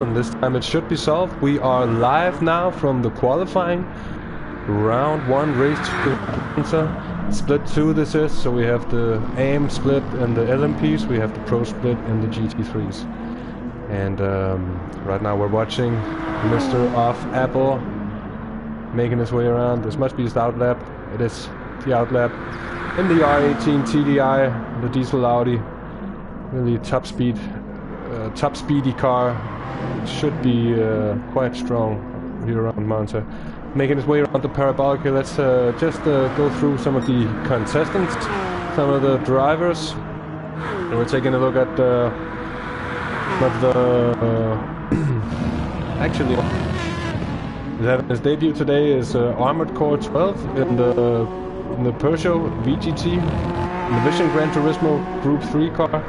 and this time it should be solved. We are live now from the qualifying. Round 1 race to Monza. Split 2 this is, so we have the AM split and the LMPs, we have the Pro split and the GT3s. And right now we're watching Mr. Off Apple making his way around. This must be his outlap. It is the outlap in the R18 TDI, the diesel Audi. Really top speedy car. It should be quite strong here around Monza. Making his way around the parabolic here. Let's just go through some of the contestants, some of the drivers. And we're taking a look at actually having his debut today is Armored Core 12 in the Peugeot VGT, in the Vision Gran Turismo Group 3 car.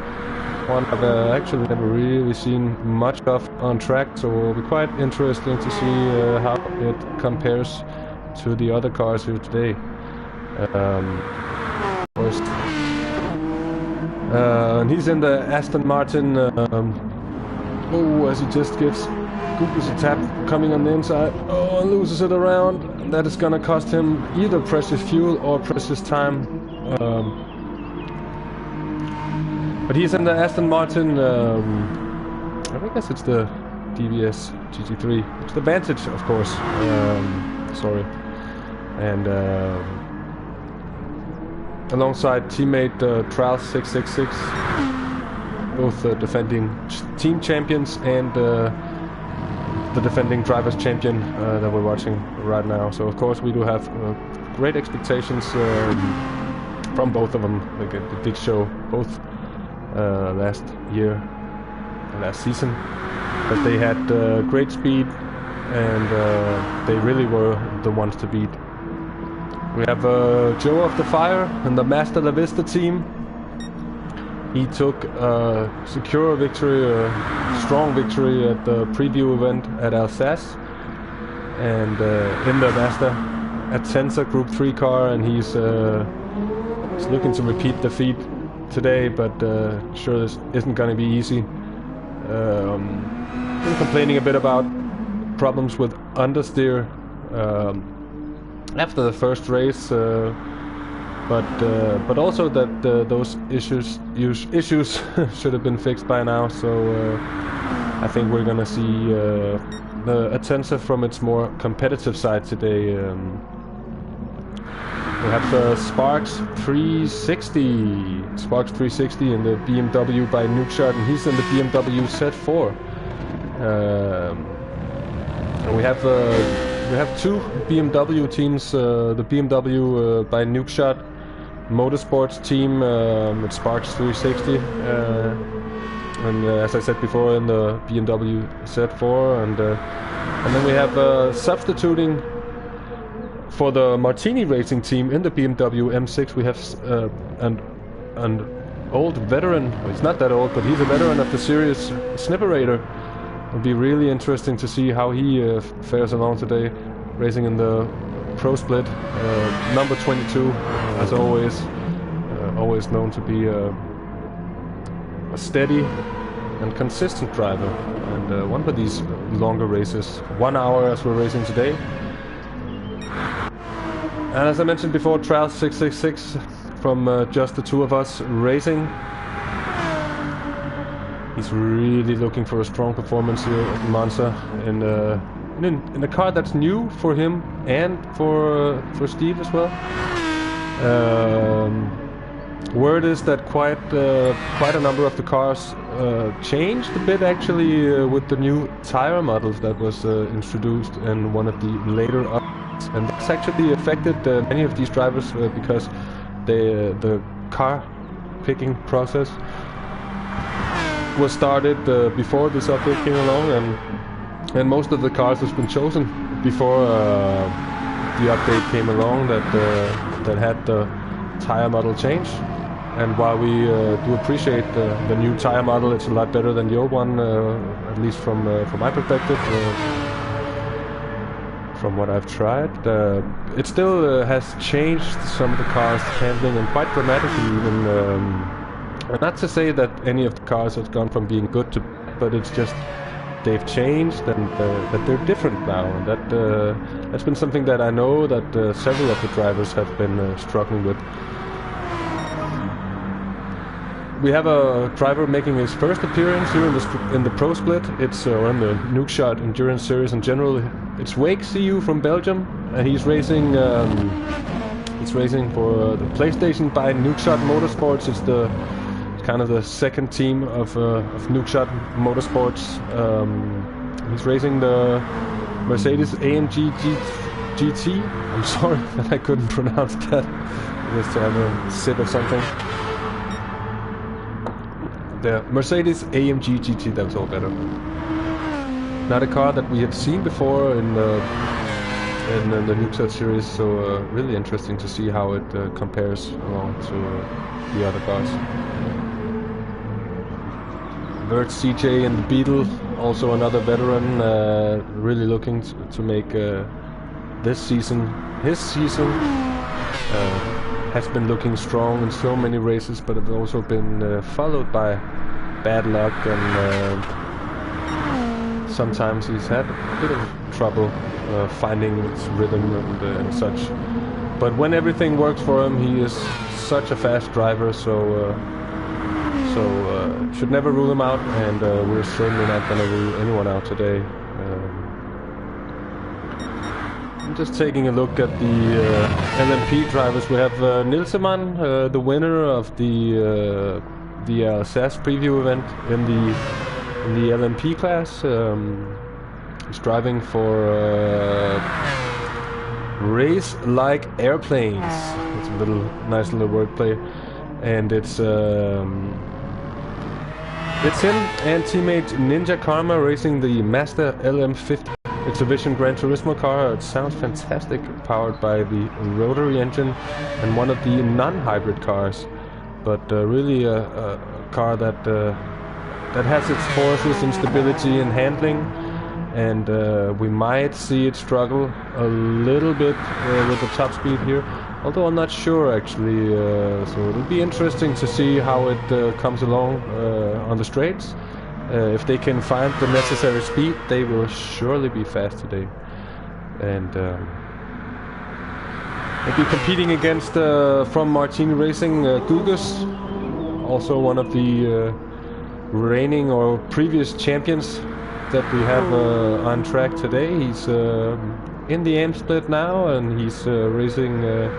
One I've actually never really seen much of on track, so it will be quite interesting to see how it compares to the other cars here today. First, and he's in the Aston Martin. As he just gives Google's a tap coming on the inside. Oh, and loses it around. That is gonna cost him either precious fuel or precious time. But he's in the Aston Martin, I guess it's the DBS GT3. It's the Vantage, of course. Sorry. And alongside teammate Trials 666, both defending team champions and the defending drivers champion that we're watching right now. So of course we do have great expectations from both of them. Like it did show both last season that they had great speed, and they really were the ones to beat. We have Joe of the Fire and the Master La Vista team. He took a secure victory, a strong victory at the preview event at Alsace, and in the Master Atenza Group 3 car, and he's looking to repeat the feat today, but sure this isn't going to be easy. Been complaining a bit about problems with understeer after the first race, but also that those issues should have been fixed by now. So I think we're gonna see the Atenza from its more competitive side today. We have the Sparks 360 in the BMW by Nukeshot, and he's in the BMW Z4. And we have two BMW teams. The BMW by Nukeshot Motorsports team, with Sparks 360, and as I said before, in the BMW Z4, and then we have substituting for the Martini Racing team in the BMW M6. We have an old veteran. He's not that old, but he's a veteran of the series, Snipperator. It'll be really interesting to see how he fares along today, racing in the Pro Split. Number 22, as always, always known to be a steady and consistent driver, and one for these longer races. 1 hour as we're racing today. And as I mentioned before, Trials 666 from just the two of us racing. He's really looking for a strong performance here at Monza in a car that's new for him and for Steve as well. Word is that quite a number of the cars changed a bit actually with the new tire models that was introduced in one of the later updates, and that's actually affected many of these drivers because the car picking process was started before this update came along, and most of the cars has been chosen before the update came along that had the tire model change. And while we do appreciate the new tire model, it's a lot better than the old one, at least from my perspective. From what I've tried, it still has changed some of the cars' handling, and quite dramatically even. Not to say that any of the cars has gone from being good to bad, but it's just they've changed and that they're different now. And that's been something that I know that several of the drivers have been struggling with. We have a driver making his first appearance here in the Pro Split. It's on the Nukeshot Endurance Series in general. It's Wake CU from Belgium, and he's racing. He's racing for the PlayStation by Nukeshot Motorsports. It's kind of the second team of Nukeshot Motorsports. He's racing the Mercedes AMG GT. I'm sorry that I couldn't pronounce that. Just to have a sip of something. The Mercedes AMG GT, that was all better. Not a car that we have seen before in the Nukeshot series, so really interesting to see how it compares along to the other cars. Vert CJ and the Beetle, also another veteran, really looking to make this season, his season. Has been looking strong in so many races, but it's also been followed by bad luck, and sometimes he's had a bit of trouble finding his rhythm and such. But when everything works for him, he is such a fast driver, so should never rule him out, and we're certainly not going to rule anyone out today. I'm just taking a look at the LMP drivers. We have Nilsemann, the winner of the SAS preview event in the LMP class. He's driving for Race Like Airplanes. It's a nice little wordplay, and it's him and teammate Ninja Karma racing the Mazda LM50. It's a Vision Gran Turismo car. It sounds fantastic, powered by the rotary engine and one of the non-hybrid cars. But really a car that has its forces in stability and handling, and we might see it struggle a little bit with the top speed here. Although I'm not sure actually, so it'll be interesting to see how it comes along on the straights. If they can find the necessary speed, they will surely be fast today. And they'll be competing against, from Martini Racing, Gugus, also one of the reigning or previous champions that we have on track today. He's in the AM split now, and he's racing the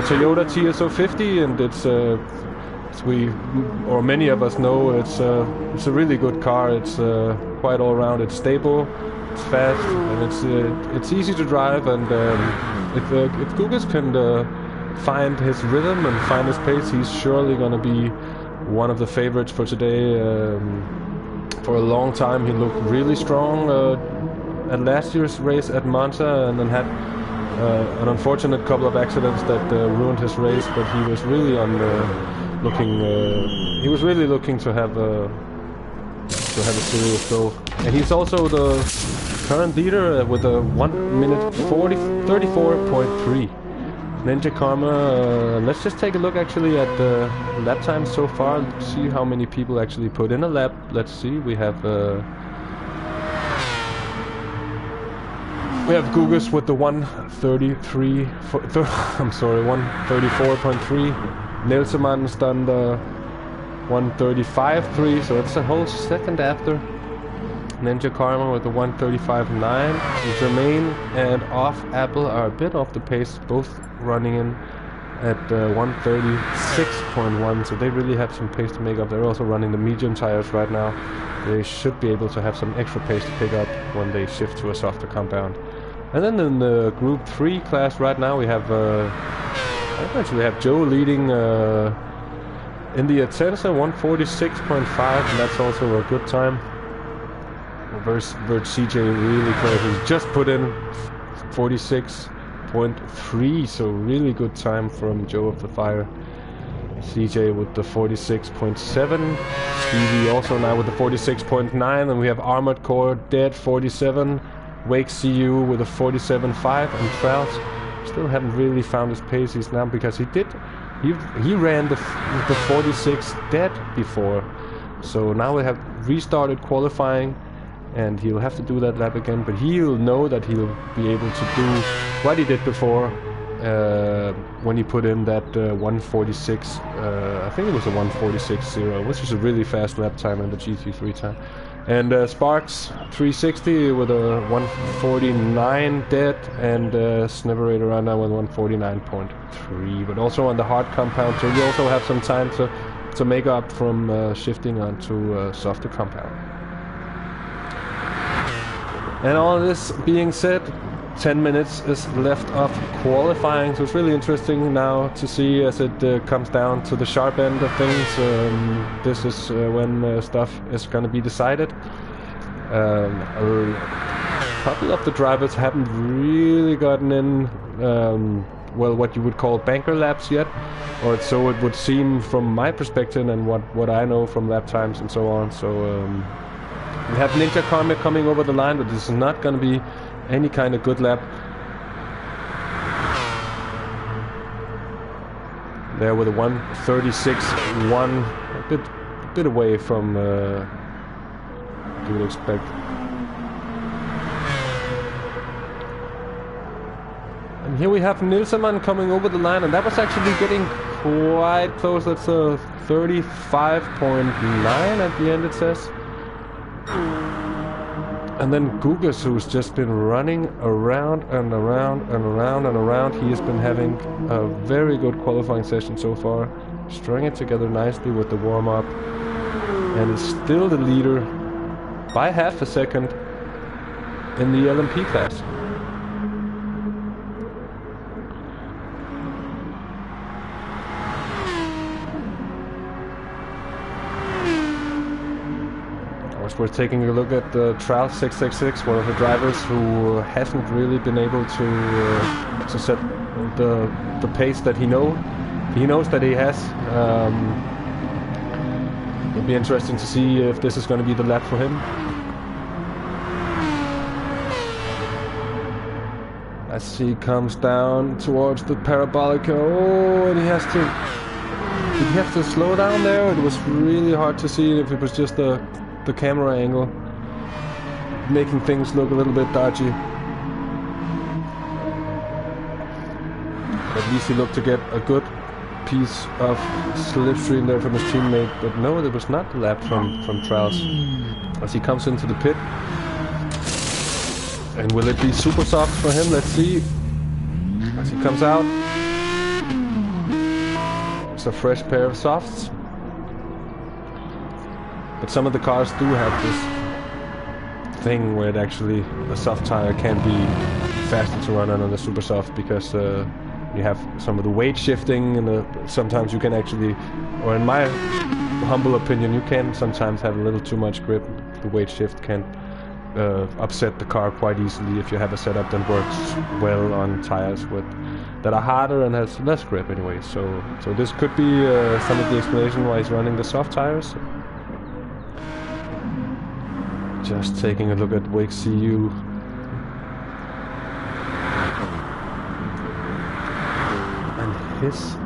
Toyota TS050, and it's many of us know, it's a really good car. It's quite all around. It's stable, it's fast, and it's easy to drive. And if Gugus can find his rhythm and find his pace, he's surely going to be one of the favorites for today. For a long time, he looked really strong at last year's race at Monza, and then had an unfortunate couple of accidents that ruined his race. But he was really looking to have a serious go. And he's also the current leader with a 1 minute 34.3. Ninja Karma, let's just take a look actually at the lap times so far, see how many people actually put in a lap. Let's see, we have Gugus with the 134.3. Nilsemann's done the 135.3, so it's a whole second after. Ninja Karma with the 135.9. Jermaine and Off Apple are a bit off the pace, both running in at 136.1, so they really have some pace to make up. They're also running the medium tires right now. They should be able to have some extra pace to pick up when they shift to a softer compound. And then in the Group 3 class right now, we have Joe leading in the Atenza, 146.5, and that's also a good time. Vert CJ really close. He's just put in 46.3, so really good time from Joe of the Fire. CJ with the 46.7. Stevie also now with the 46.9, and we have Armored Core Dead 47. Wake CU with a 47.5, and Trout still haven't really found his pace. He's now, because he ran the 46 dead before, so now we have restarted qualifying, and he'll have to do that lap again, but he'll know that he'll be able to do what he did before when he put in that 146, I think it was a 146.0, which is a really fast lap time in the GT3 time. And Sparks 360 with a 149 dead, and Sniverator around now with 149.3, but also on the hard compound, so you also have some time to make up from shifting onto softer compound. And all this being said, 10 minutes is left of qualifying, so it's really interesting now to see as it comes down to the sharp end of things. This is when stuff is going to be decided. A couple of the drivers haven't really gotten in, well, what you would call banker laps yet, or so it would seem from my perspective and what I know from lap times and so on. So we have Ninja Comic coming over the line, but this is not going to be any kind of good lap. There with a 136.1, a bit away from you would expect. And here we have Nilseman coming over the line, and that was actually getting quite close. That's a 35.9 at the end, it says. And then Gugas, who's just been running around and around and around and around. He has been having a very good qualifying session so far, stringing it together nicely with the warm-up, and is still the leader by half a second in the LMP class. We're taking a look at the Trial 666, one of the drivers who hasn't really been able to set the pace that he knows that he has. It'll be interesting to see if this is going to be the lap for him. As he comes down towards the parabolic, oh, and he has to. Did he have to slow down there? It was really hard to see if it was just the camera angle making things look a little bit dodgy. At least he looked to get a good piece of slipstream there from his teammate, but no, it was not the lap from Trials. As he comes into the pit, and will it be super soft for him? Let's see. As he comes out, it's a fresh pair of softs. But some of the cars do have this thing where it actually, the soft tire can be faster to run on the super soft, because you have some of the weight shifting, and sometimes you can actually, or in my humble opinion, you can sometimes have a little too much grip. The weight shift can upset the car quite easily if you have a setup that works well on tires that are harder and has less grip anyway. So this could be some of the explanation why he's running the soft tires. Just taking a look at Wake CU. And his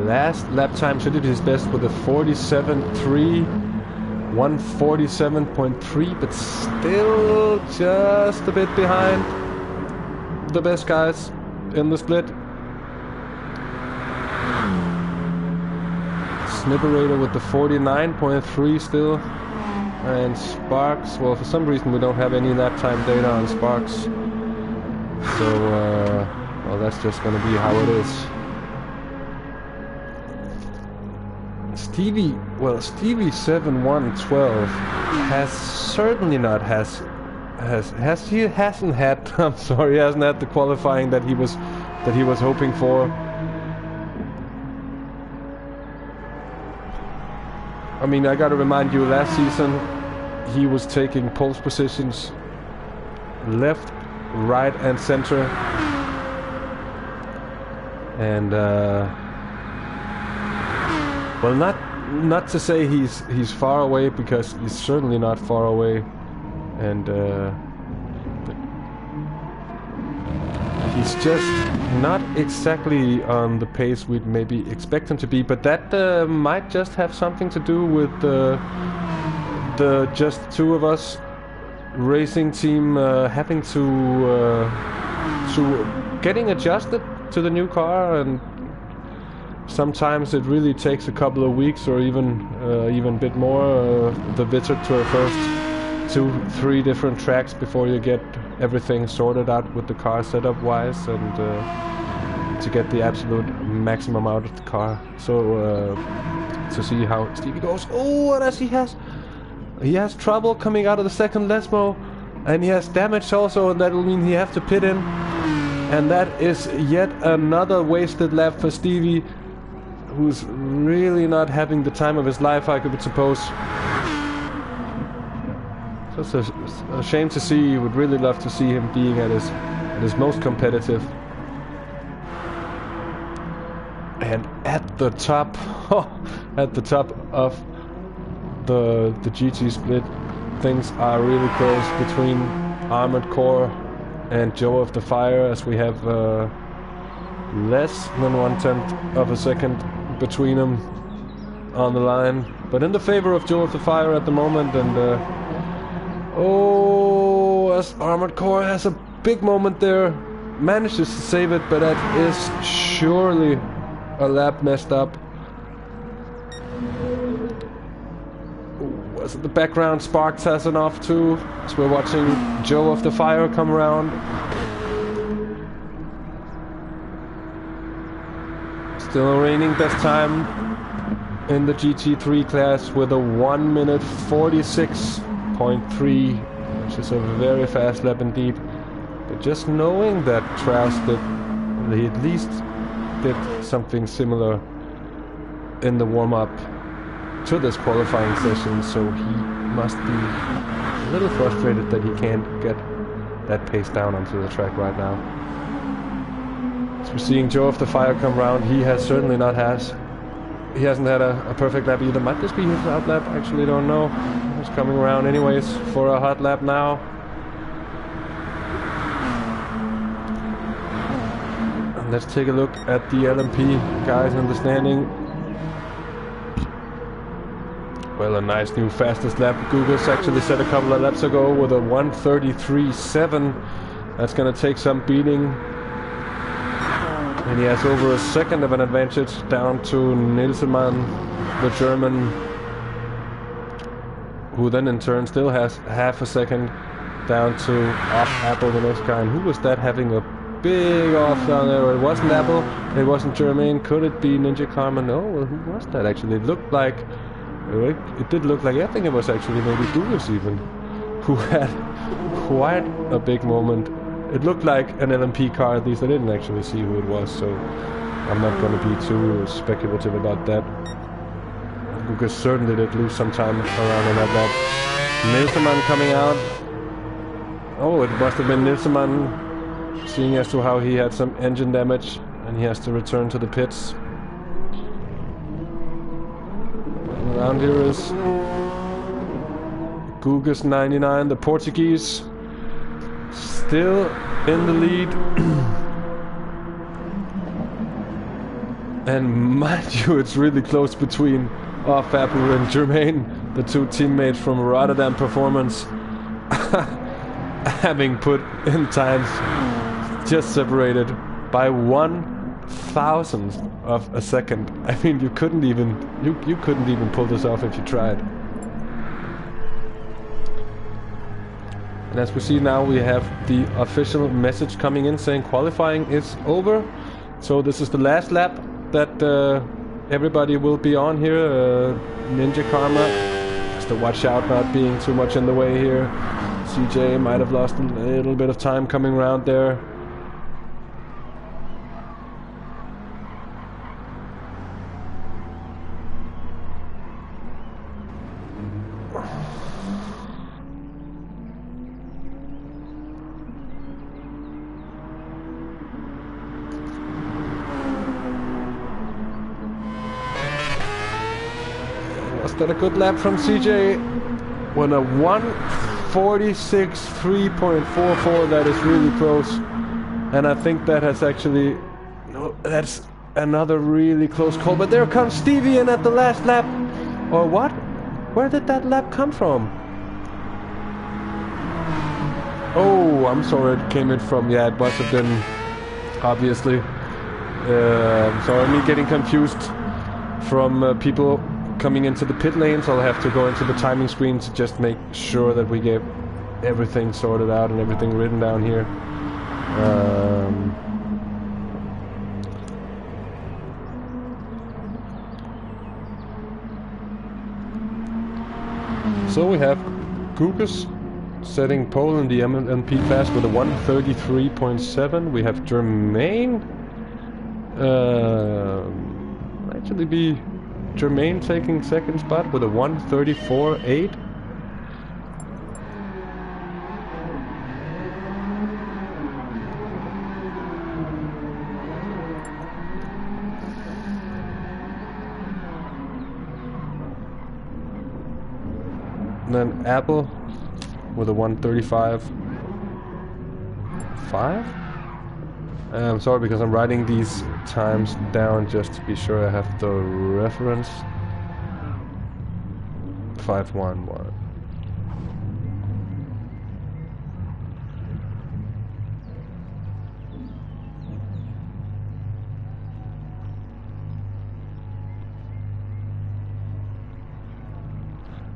last lap time, so did his best with a 47.3, 147.3, but still just a bit behind the best guys in the split. Sniverator with the 49.3 still. And Sparks, well, for some reason we don't have any lap time data on Sparks. So, well, that's just going to be how it is. Stevie 7112 has certainly not hasn't had I'm sorry, he hasn't had the qualifying that he was hoping for. I mean, I gotta remind you, last season he was taking pole positions left, right and center, and well, not to say he's far away, because he's certainly not far away, and but he's just not exactly on the pace we'd maybe expect him to be. But that might just have something to do with the just two of us racing team having to getting adjusted to the new car, and sometimes it really takes a couple of weeks or even a bit more. The visit to our first 2-3 different tracks before you get everything sorted out with the car setup wise, and to get the absolute maximum out of the car. So to see how Stevie goes. Oh, and as he has trouble coming out of the second Lesmo, and he has damage also, and that will mean he has to pit in, and that is yet another wasted lap for Stevie, who's really not having the time of his life, I could suppose. So it's a shame to see. You would really love to see him being at his most competitive. And at the top, at the top of the GT split, things are really close between Armored Core and Joe of the Fire, as we have less than 1/10 of a second between them on the line, but in the favor of Joe of the Fire at the moment. And as Armored Core has a big moment there, manages to save it, but that is surely a lap messed up. As the background, Sparks has an off too, as we're watching Joe of the Fire come around. Still reigning this time in the GT3 class with a 1:46.3, which is a very fast lap indeed. But just knowing that Traus did, he at least did something similar in the warm-up to this qualifying session, so he must be a little frustrated that he can't get that pace down onto the track right now. So we're seeing Joe of the Fire come around. He has certainly not he hasn't had a perfect lap either. Might this be his hot lap? Actually don't know. He's coming around anyways for a hot lap now. And let's take a look at the LMP guys in the standing. Well, a nice new fastest lap. Gugas actually set a couple of laps ago with a 1:33.7. That's gonna take some beating. And he has over a second of an advantage down to Nilsemann, the German, who then in turn still has half a second down to Apple, the next guy. And who was that having a big off down there? It wasn't Apple, it wasn't Germain. Could it be Ninja Karma? No, well, who was that actually? It looked like, it did look like, I think it was actually maybe Gugas even, who had quite a big moment. It looked like an LMP car, at least I didn't actually see who it was, so I'm not going to be too speculative about that. Gugas certainly did lose some time around in that lap. Nilsemann coming out. Oh, it must have been Nilsemann, seeing as to how he had some engine damage and he has to return to the pits. Around here is Gugas 99, the Portuguese, still in the lead. And mind you, it's really close between Apple and Germain, the two teammates from Rotterdam Performance, having put in times just separated by 1/1000th of a second. I mean, you couldn't even pull this off if you tried. And as we see now, we have the official message coming in saying qualifying is over. So this is the last lap that everybody will be on here. Ninja Karma has to watch out not being too much in the way here. CJ might have lost a little bit of time coming around there. Was that a good lap from CJ? When a 1:46.3.44, that is really close. And I think that has actually, no, that's another really close call. But there comes Stevie in at the last lap. Or what? Where did that lap come from? Oh, I'm sorry, it came in from, yeah, it must have been, obviously. Sorry, me getting confused from people coming into the pit lanes. I'll have to go into the timing screen to just make sure that we get everything sorted out and everything written down here. So we have Gugas setting pole in the MLP class with a 133.7. We have Jermaine. Actually be Jermaine taking second spot with a 134.8. And then Apple with a 135.5. I'm sorry because I'm writing these times down just to be sure I have the reference. 511.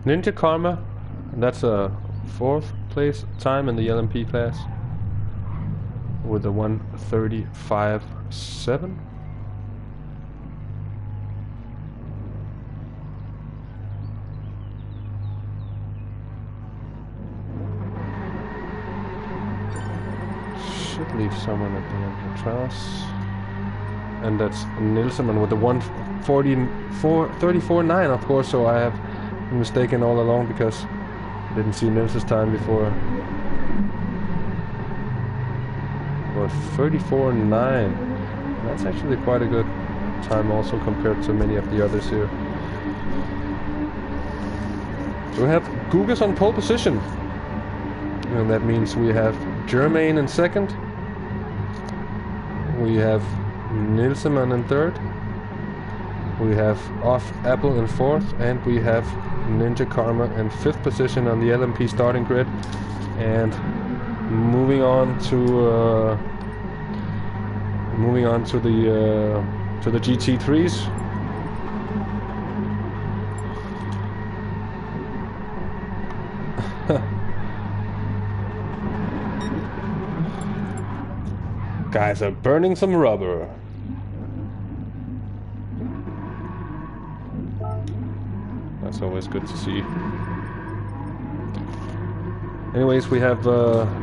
Ninja Karma, that's a 4th place time in the LMP class with a 135.7. Should leave someone at the end of the Traus. And that's Nilsson with the 134.9, of course, so I have been mistaken all along because I didn't see Nils's time before. But 34.9, that's actually quite a good time also compared to many of the others here. So we have Gugas on pole position, and that means we have Jermaine in second, we have Nilsson in third, we have Off Apple in fourth, and we have Ninja Karma in fifth position on the LMP starting grid. And moving on to the GT3s. Guys are burning some rubber. That's always good to see. Anyways, we have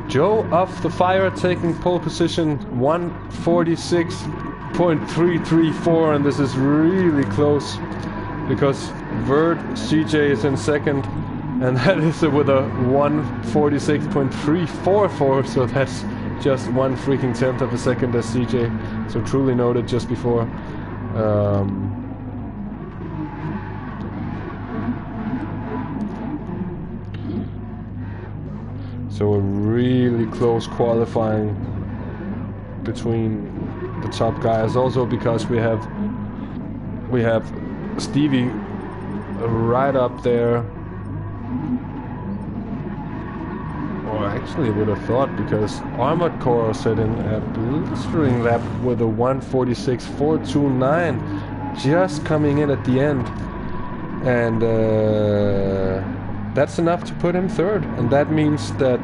Joe off the fire taking pole position, 146.334, and this is really close because Vert CJ is in second, and that is with a 146.344, so that's just 1 freaking tenth of a second as CJ. So truly noted just before. So a really close qualifying between the top guys. Also because we have Stevie right up there. Or actually I would have thought, because Armored Core set in a blistering lap with a 146.429, just coming in at the end. And that's enough to put him third, and that means that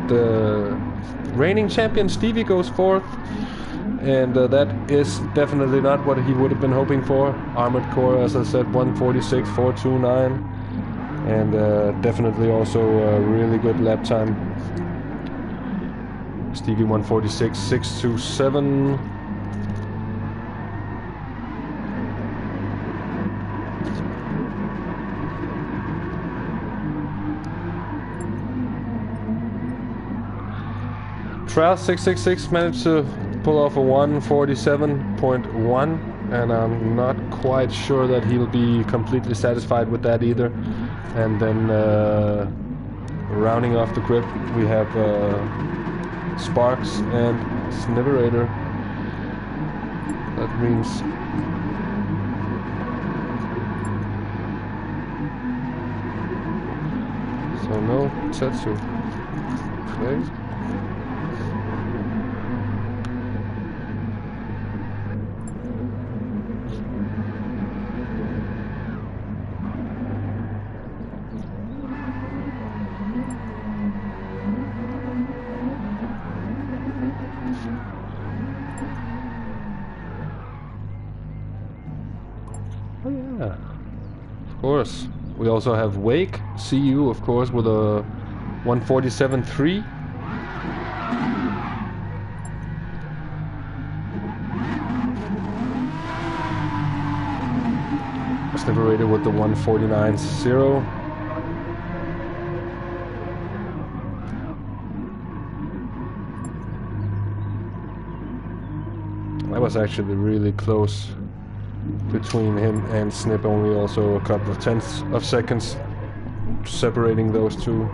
reigning champion Stevie goes fourth, and that is definitely not what he would have been hoping for. Armored Core, as I said, 146.429, and definitely also a really good lap time. Stevie 146.627. Traus 666 managed to pull off a 147.1, and I'm not quite sure that he'll be completely satisfied with that either. And then rounding off the grid, we have Sparks and Sniverator. That means so no Tetsu. Okay. course. We also have Wake CU, of course, with a 147.3. Separated with the 149.0. That was actually really close between him and Snip, only also a couple of tenths of seconds separating those two.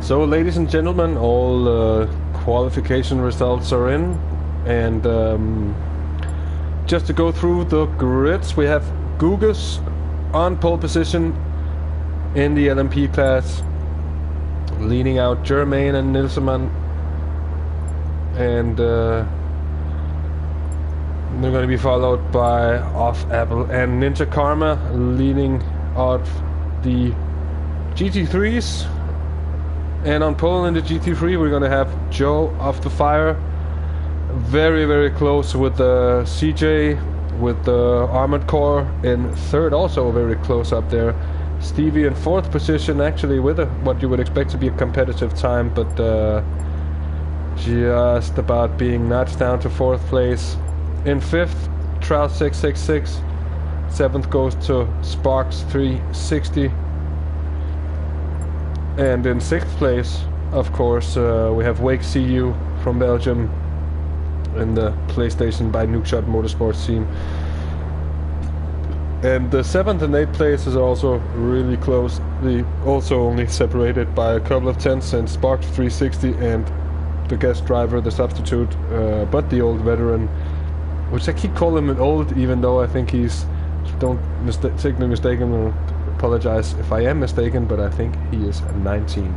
So, ladies and gentlemen, all qualification results are in, and just to go through the grids, we have Gugas on pole position in the LMP class, leading out Germain and Nilsman, and they're going to be followed by Off Apple and Ninja Karma, leading out the GT3s. And on pole in the GT3, we're going to have Joe off the fire, very, very close with the CJ, with the Armored Core in third, also very close up there. Stevie in fourth position, actually with what you would expect to be a competitive time, but just about being notched down to fourth place. In fifth, Trout 666. Seventh goes to Sparks 360. And in sixth place, of course, we have Wake CU from Belgium in the PlayStation by Nukeshot Motorsports team. And the seventh and eighth places are also really close. They also only separated by a couple of tenths, and Sparks 360 and the guest driver, the substitute, but the old veteran, which I keep calling him old, even though I think he's, don't take me mistaken, apologize if I am mistaken, but I think he is 19.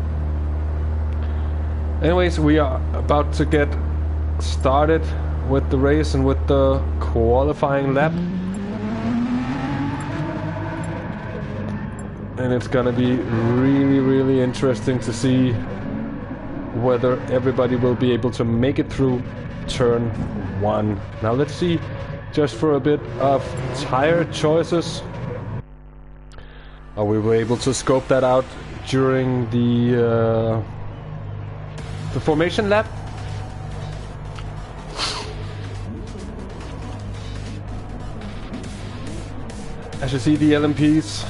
Anyways, we are about to get started with the race and with the qualifying lap. And it's gonna be really, really interesting to see whether everybody will be able to make it through turn 1. Now let's see, just for a bit of tire choices. We were able to scope that out during the formation lap. As you see, the LMPs,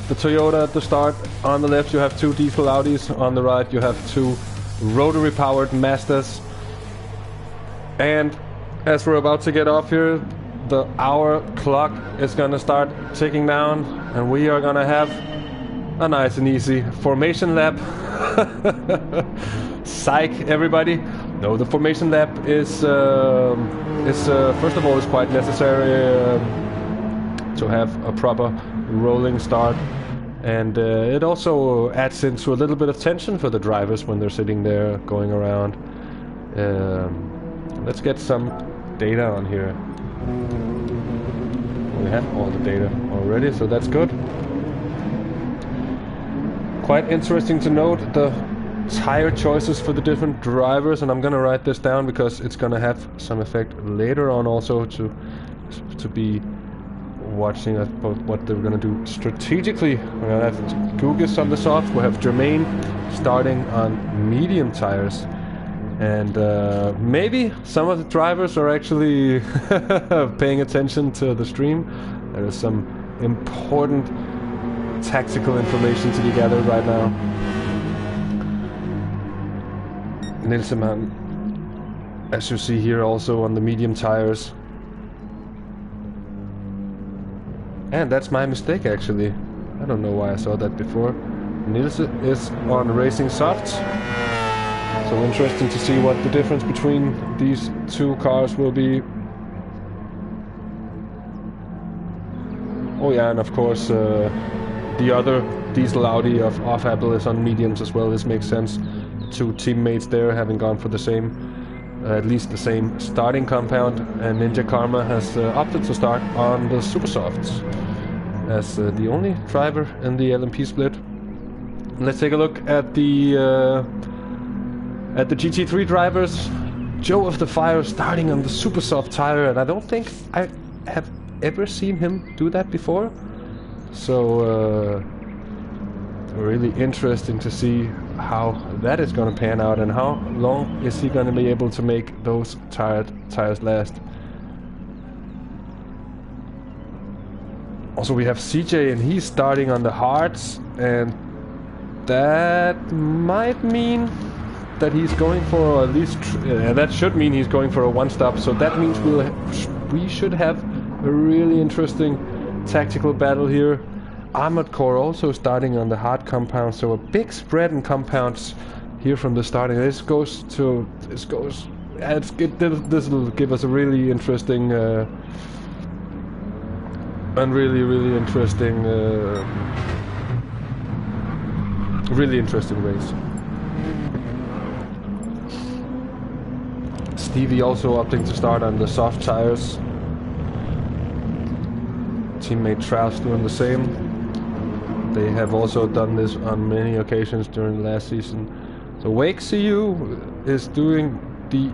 the Toyota at the start. On the left you have two diesel Audis, on the right you have two rotary powered Mazdas. And as we're about to get off here, the hour clock is gonna start ticking down, and we are gonna have a nice and easy formation lap. Psych, everybody. No, the formation lap is first of all, is quite necessary to have a proper rolling start And it also adds into a little bit of tension for the drivers when they're sitting there going around. Let's get some data on here. We have all the data already, so that's good. Quite interesting to note the tire choices for the different drivers, and I'm gonna write this down because it's gonna have some effect later on also to be watching about what they're gonna do strategically. We're gonna have Gugis on the soft, we'll have Jermaine starting on medium tires, and maybe some of the drivers are actually paying attention to the stream. There is some important tactical information to be gathered right now. Nilseman, as you see here, also on the medium tires. And that's my mistake actually. I don't know why I saw that before. Nils is on racing softs. So interesting to see what the difference between these two cars will be. Oh yeah, and of course the other diesel Audi of Off-Apple is on mediums as well. This makes sense. Two teammates there having gone for the same, at least the same starting compound, and Ninja Karma has opted to start on the Super Softs as the only driver in the LMP split. Let's take a look at the GT3 drivers. Joe of the Fire starting on the Super Soft tire, and I don't think I have ever seen him do that before. So really interesting to see how that is going to pan out, and how long is he going to be able to make those tires last. Also we have CJ, and he's starting on the hards, and that might mean that he's going for, or at least that should mean he's going for a one-stop. So that means we should have a really interesting tactical battle here. Armored Core also starting on the hard compound, so a big spread in compounds here from the starting. This will give us a really interesting really interesting race. Stevie also opting to start on the soft tires. Teammate Travis doing the same. They have also done this on many occasions during the last season. So Wake CU is doing the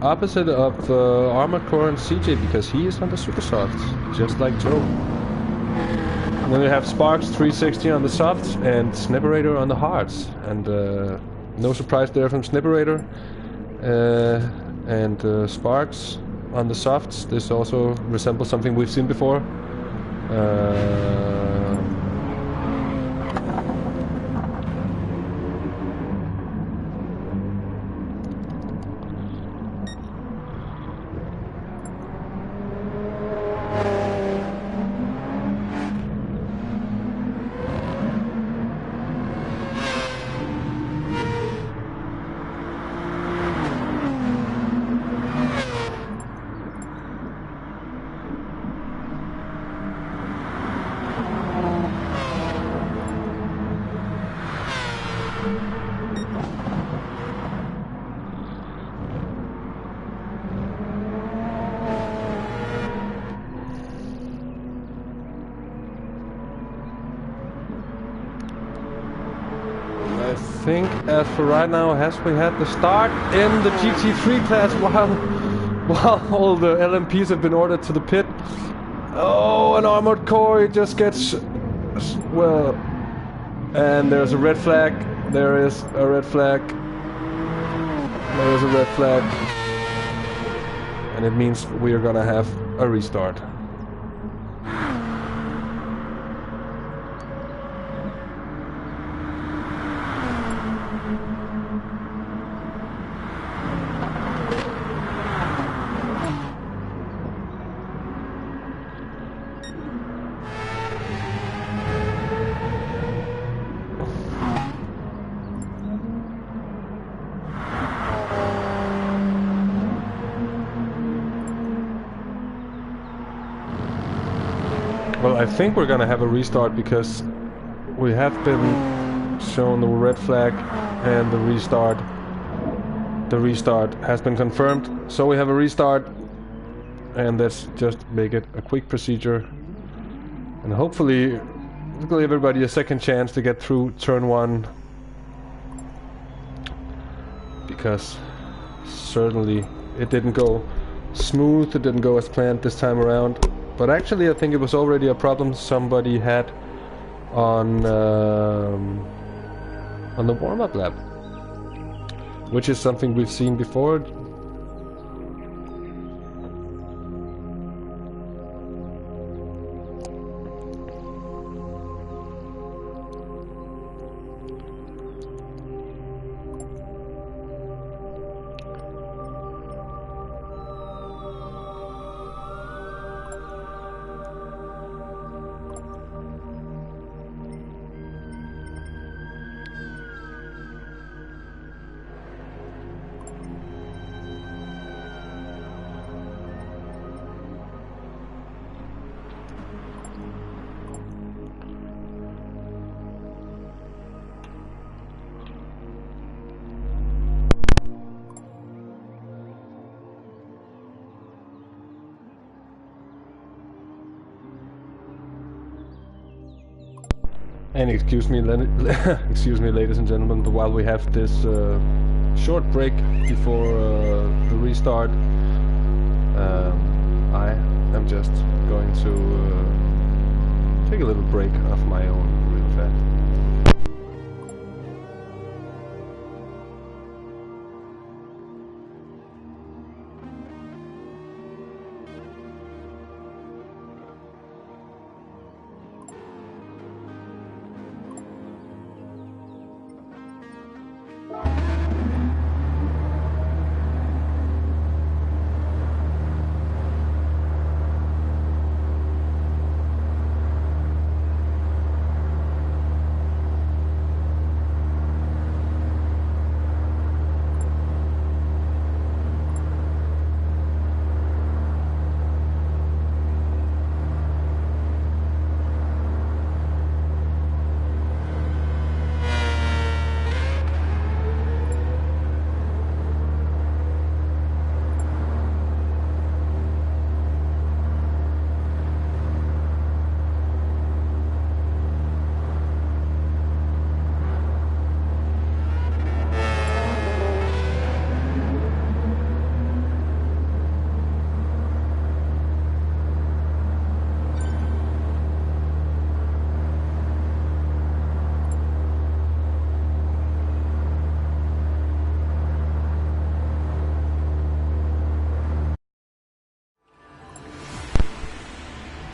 opposite of Armored Core and CJ, because he is on the Super Softs, just like Joe. And then we have Sparks 360 on the softs and Snipperator on the hards. And no surprise there from Snipperator. And Sparks on the softs. This also resembles something we've seen before. I think as for right now, as we had the start in the GT3 class while all the LMPs have been ordered to the pit. Oh, an Armored Core, it just gets, well, and there's a red flag. There is a red flag. There is a red flag. And it means we are gonna have a restart. Well, I think we're gonna have a restart because we have been shown the red flag and the restart. The restart has been confirmed, so we have a restart, and let's just make it a quick procedure, and hopefully we'll give everybody a second chance to get through turn 1, because certainly it didn't go smooth, it didn't go as planned this time around. But actually I think it was already a problem somebody had on the warm-up lap, which is something we've seen before. And excuse me, ladies and gentlemen, but while we have this short break before the restart, I am just going to take a little break of my own real fast.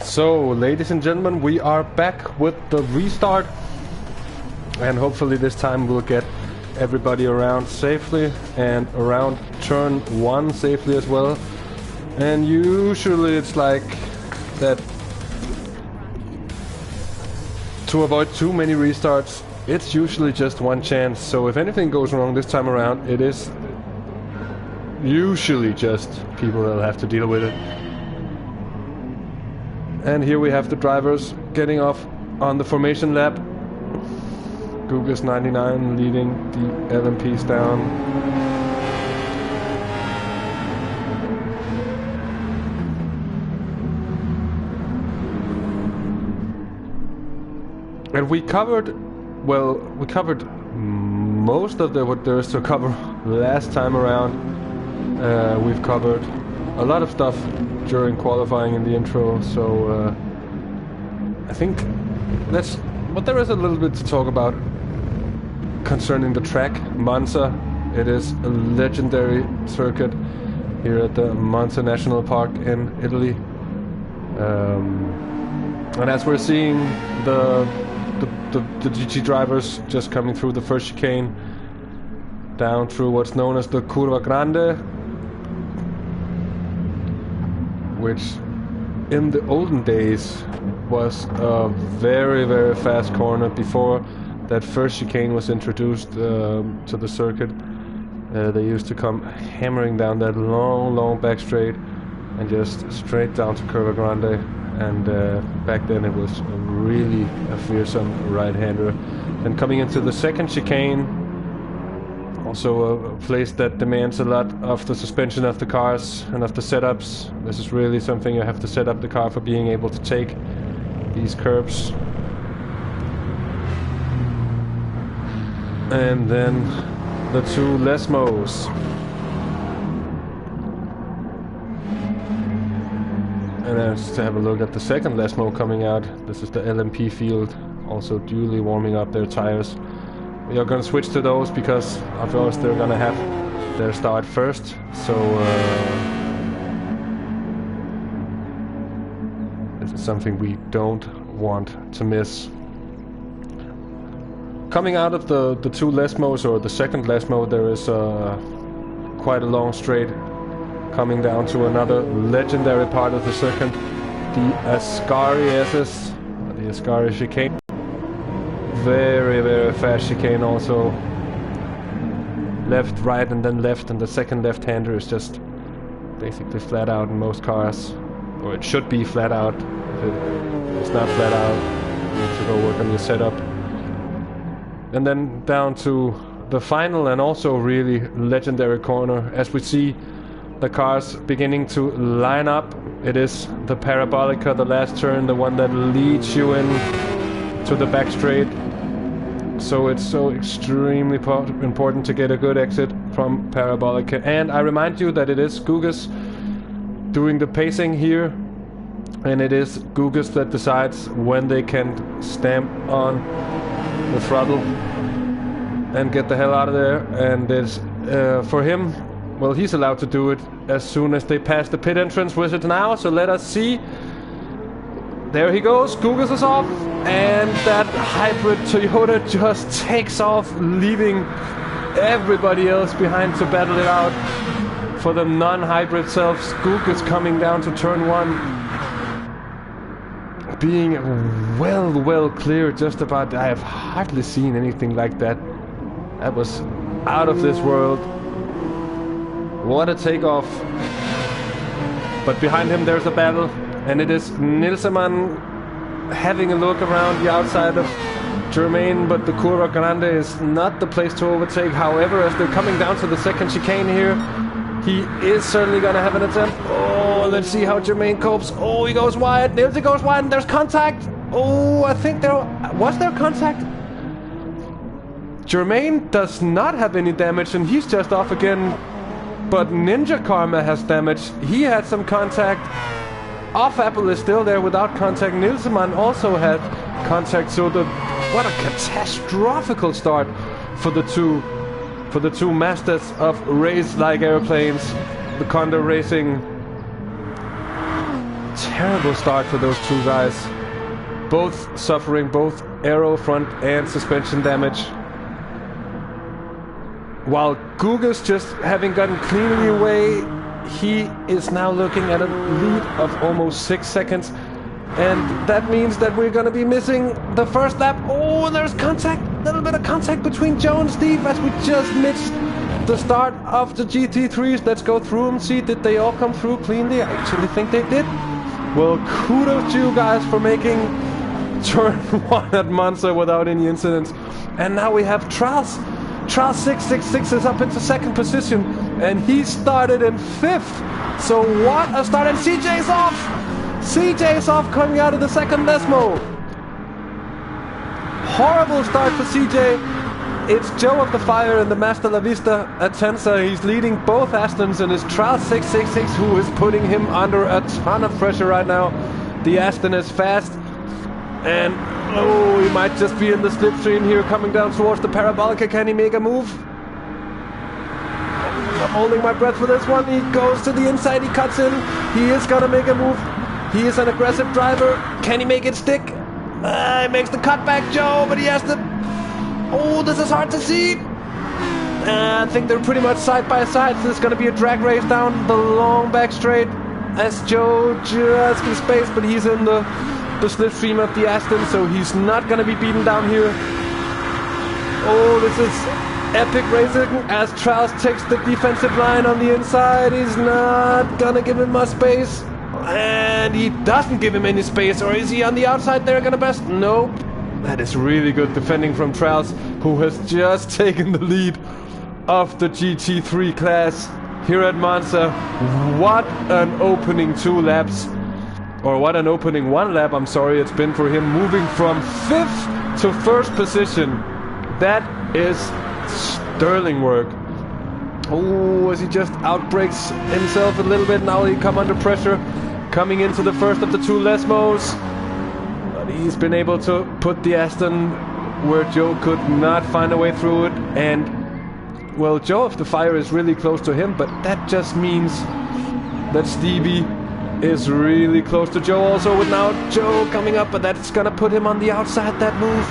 So, ladies and gentlemen, we are back with the restart, and hopefully this time we'll get everybody around safely and around turn 1 safely as well. And usually it's like that, to avoid too many restarts, it's usually just one chance. So if anything goes wrong this time around, it is usually just people that'll have to deal with it. And here we have the drivers getting off on the formation lap. Gugas 99 leading the LMPs down. And we covered most of what there is to cover last time around. We've covered a lot of stuff during qualifying in the intro, so I think but there is a little bit to talk about concerning the track. Monza, it is a legendary circuit here at the Monza National Park in Italy, and as we're seeing the GT drivers just coming through the first chicane down through what's known as the Curva Grande, which in the olden days was a very, very fast corner before that first chicane was introduced to the circuit. They used to come hammering down that long back straight, and just straight down to Curva Grande. And back then it was really a fearsome right-hander. And coming into the second chicane, also a place that demands a lot of the suspension of the cars and of the setups. This is really something you have to set up the car for being able to take these curbs. And then the two Lesmos. And then just to have a look at the second Lesmo coming out. This is the LMP field, also duly warming up their tires. We are going to switch to those because of course they're going to have their start first. So this is something we don't want to miss. Coming out of the two Lesmos, or the second Lesmo, there is quite a long straight coming down to another legendary part of the circuit, the Ascari SS, the Ascari chicane. Very, very fast chicane also. Left, right, and then left, and the second left-hander is just basically flat out in most cars. Or it should be flat out. If it's not flat out, you need to go work on your setup. And then down to the final and also really legendary corner, as we see the cars beginning to line up. It is the Parabolica, the last turn, the one that leads you in to the back straight. So it's so extremely important to get a good exit from Parabolica. And I remind you that it is Gugas doing the pacing here, and it is Gugas that decides when they can stamp on the throttle and get the hell out of there. And it's for him, well, he's allowed to do it as soon as they pass the pit entrance, which is now. So let us see. There he goes, Gugas is off, and that hybrid Toyota just takes off, leaving everybody else behind to battle it out for the non-hybrid selves. Gugas coming down to turn one, being well clear, just about. I have hardly seen anything like that. That was out of this world. What a takeoff. But behind him there's a battle, and it is Nilsemann having a look around the outside of Germain, but the Curva Grande is not the place to overtake. However, as they're coming down to the second chicane here, he is certainly going to have an attempt. Oh, let's see how Germain copes. Oh, he goes wide. Nilse goes wide, and there's contact. Oh, I think there was contact. Germain does not have any damage, and he's just off again. But Ninja Karma has damage. He had some contact. Off Apple is still there without contact. Nilsemann also had contact. So what a catastrophical start for the two masters of race-like airplanes. The Condor Racing. Terrible start for those two guys. Both suffering both aero, front, and suspension damage. While Gugas, just having gotten cleanly away, he is now looking at a lead of almost 6 seconds. And that means that we're going to be missing the first lap. Oh, there's contact, a little bit of contact between Joe and Steve as we just missed the start of the GT3s. Let's go through and see, did they all come through cleanly? I actually think they did. Well, kudos to you guys for making turn one at Monza without any incidents. And now we have Charles 666 is up into second position, and he started in 5th. So what a start, and CJ's off! CJ's off coming out of the second Lesmo. Horrible start for CJ. It's Joe of the Fire and the Master La Vista Atenza. He's leading both Astons, and it's Charles 666 who is putting him under a ton of pressure right now. The Aston is fast, and oh, he might just be in the slipstream here, coming down towards the Parabolica. Can he make a move? I'm holding my breath for this one. He goes to the inside, he cuts in. He is gonna make a move. He is an aggressive driver. Can he make it stick? He makes the cutback, Joe, but he has to... Oh, this is hard to see. I think they're pretty much side by side. So this is gonna be a drag race down the long back straight as Joe just in space, but he's in the slipstream of the Aston, so he's not going to be beaten down here. Oh, this is epic racing as Traus takes the defensive line on the inside. He's not gonna give him much space. And he doesn't give him any space. Or is he on the outside there gonna best? Nope. That is really good defending from Traus, who has just taken the lead of the GT3 class here at Monza. What an opening 2 laps. Or what an opening 1 lap, I'm sorry, it's been for him, moving from 5th to 1st position. That is sterling work. Oh, as he just outbrakes himself a little bit. Now he come under pressure, coming into the first of the 2 Lesmos. But he's been able to put the Aston where Joe could not find a way through it. And, well, Joe of the Fire is really close to him, but that just means that Stevie is really close to Joe also, with now Joe coming up, but that's gonna put him on the outside, that move.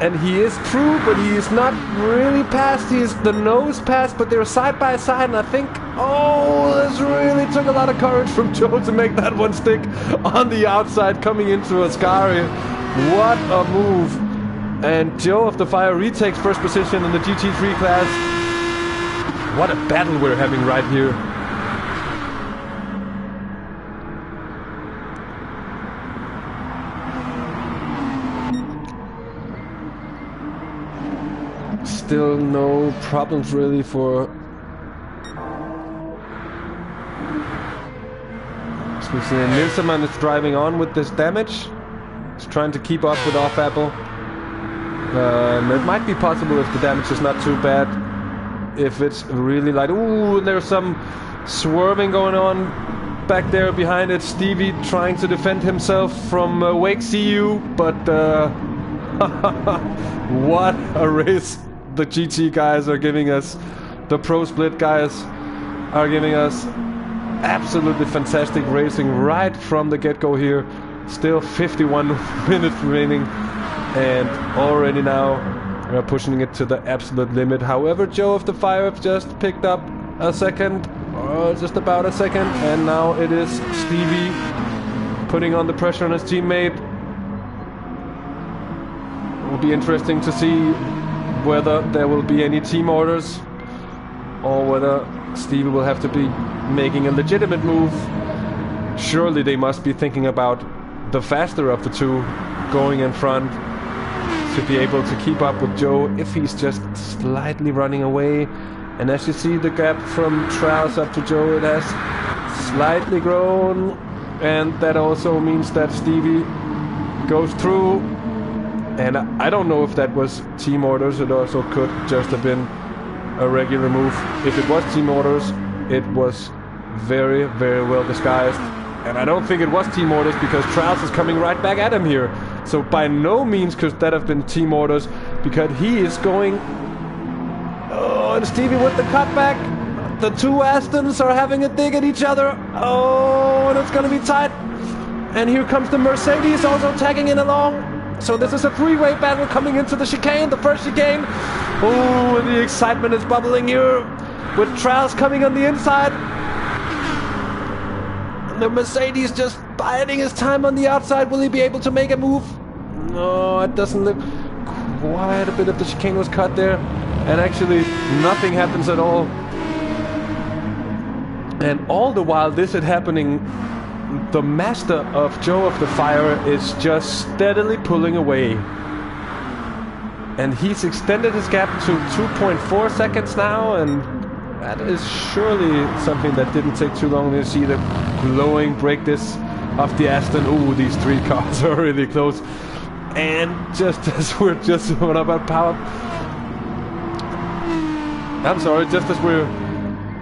And he is through, but he is not really past. He is the nose past, but they're side by side, and I think, oh, this really took a lot of courage from Joe to make that one stick on the outside coming into Ascari. What a move. And Joe of the Fire retakes first position in the GT3 class. What a battle we're having right here. Still no problems really for Nilsemann is driving on with this damage. He's trying to keep up with off Apple. It might be possible if the damage is not too bad. If it's really light. Ooh, there's some swerving going on back there behind it. Stevie trying to defend himself from Wake CU, but what a race the GT guys are giving us. The Pro Split guys are giving us absolutely fantastic racing right from the get-go here. Still 51 minutes remaining, and already now we're pushing it to the absolute limit. However, Joe of the Fire just picked up a second, or just about a second, and now it is Stevie putting on the pressure on his teammate. It will be interesting to see whether there will be any team orders, or whether Stevie will have to be making a legitimate move. Surely they must be thinking about the faster of the 2 going in front, to be able to keep up with Joe if he's just slightly running away. And as you see, the gap from Traus up to Joe, it has slightly grown, and that also means that Stevie goes through. And I don't know if that was team orders. It also could just have been a regular move. If it was team orders, it was very, very well disguised. And I don't think it was team orders, because Traus is coming right back at him here. So by no means could that have been team orders, because he is going... Oh, and Stevie with the cutback. The 2 Astons are having a dig at each other. Oh, and it's gonna be tight. And here comes the Mercedes also tagging in along. So this is a 3-way battle coming into the chicane, the first chicane. Oh, and the excitement is bubbling here, with Traus coming on the inside. The Mercedes just biding his time on the outside. Will he be able to make a move? No, it doesn't look. Quite a bit of the chicane was cut there, and actually nothing happens at all. And all the while this is happening, the master of Joe of the Fire is just steadily pulling away. And he's extended his gap to 2.4 seconds now, and that is surely something that didn't take too long to see the glowing break this of the Aston. Ooh, these 3 cars are really close. And just as we're just about power... I'm sorry, just as we're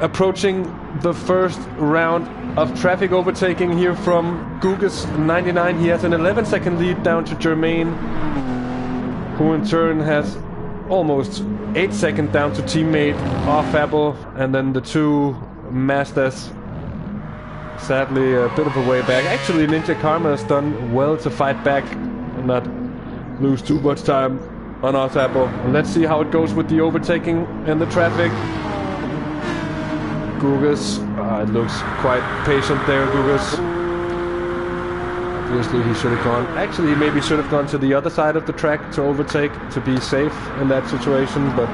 approaching the first round of traffic overtaking here from Gugas 99, he has an 11-second lead down to Germain, who in turn has almost 8 seconds down to teammate off Apple, and then the 2 Masters. Sadly, a bit of a way back. Actually, Ninja Karma has done well to fight back and not lose too much time on off Apple. Let's see how it goes with the overtaking and the traffic. Gugas, it looks quite patient there, Gugas. Obviously he should have gone. Actually, he maybe should have gone to the other side of the track to overtake to be safe in that situation. But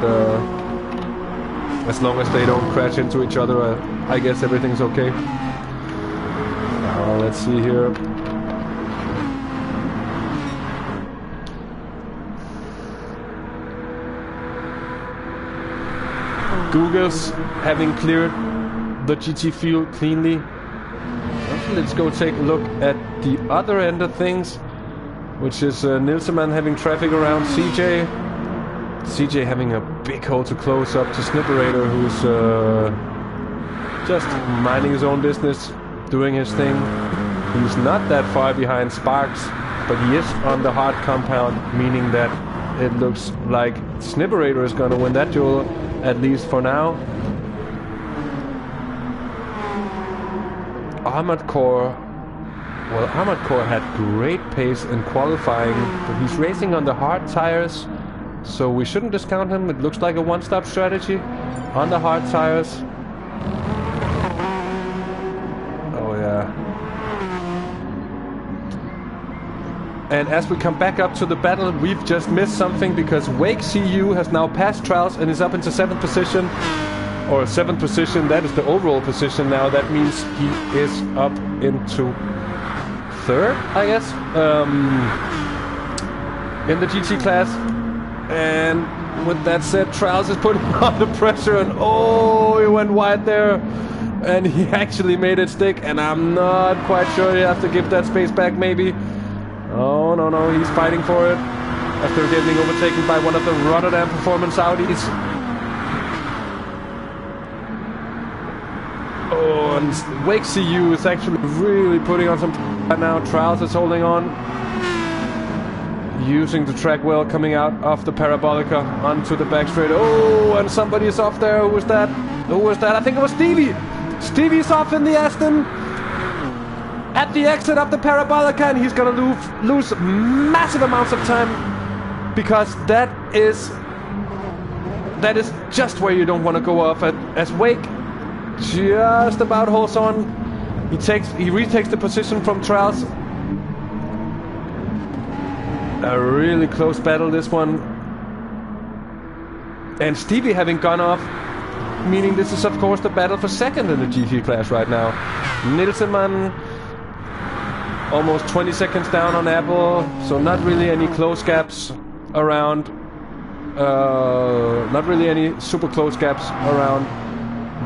as long as they don't crash into each other, I guess everything's okay. Let's see here. Gugas having cleared the GT field cleanly. Let's go take a look at the other end of things, which is Nilseman having traffic around CJ. CJ having a big hole to close up to Snipperator, who's just minding his own business, doing his thing. He's not that far behind Sparks, but he is on the hard compound, meaning that it looks like Snipperator is gonna win that duel, at least for now. Armored Core had great pace in qualifying, but he's racing on the hard tires, so we shouldn't discount him. It looks like a one-stop strategy on the hard tires. Oh yeah. And as we come back up to the battle, we've just missed something, because Wake CU has now passed Trials and is up into 7th position. Or 7th position, that is the overall position now. That means he is up into 3rd, I guess, in the GT class. And with that said, Trials is putting on the pressure, and oh, he went wide there. And he actually made it stick, and I'm not quite sure. You have to give that space back, maybe. Oh, no, he's fighting for it after getting overtaken by one of the Rotterdam Performance Audis. Oh, and Wake CU is actually really putting on some right now. Trials is holding on, using the track well, coming out of the Parabolica onto the back straight. Oh, and somebody is off there. Who was that? I think it was Stevie. Stevie's off in the Aston at the exit of the Parabolica, and he's gonna lose massive amounts of time, because that is just where you don't want to go off at. As Wake just about holds on, he retakes the position from Trials. A really close battle, this one. And Stevie having gone off, meaning this is of course the battle for 2nd in the GT class right now. Nilseman almost 20 seconds down on Apple, so not really any close gaps around. Not really any super close gaps around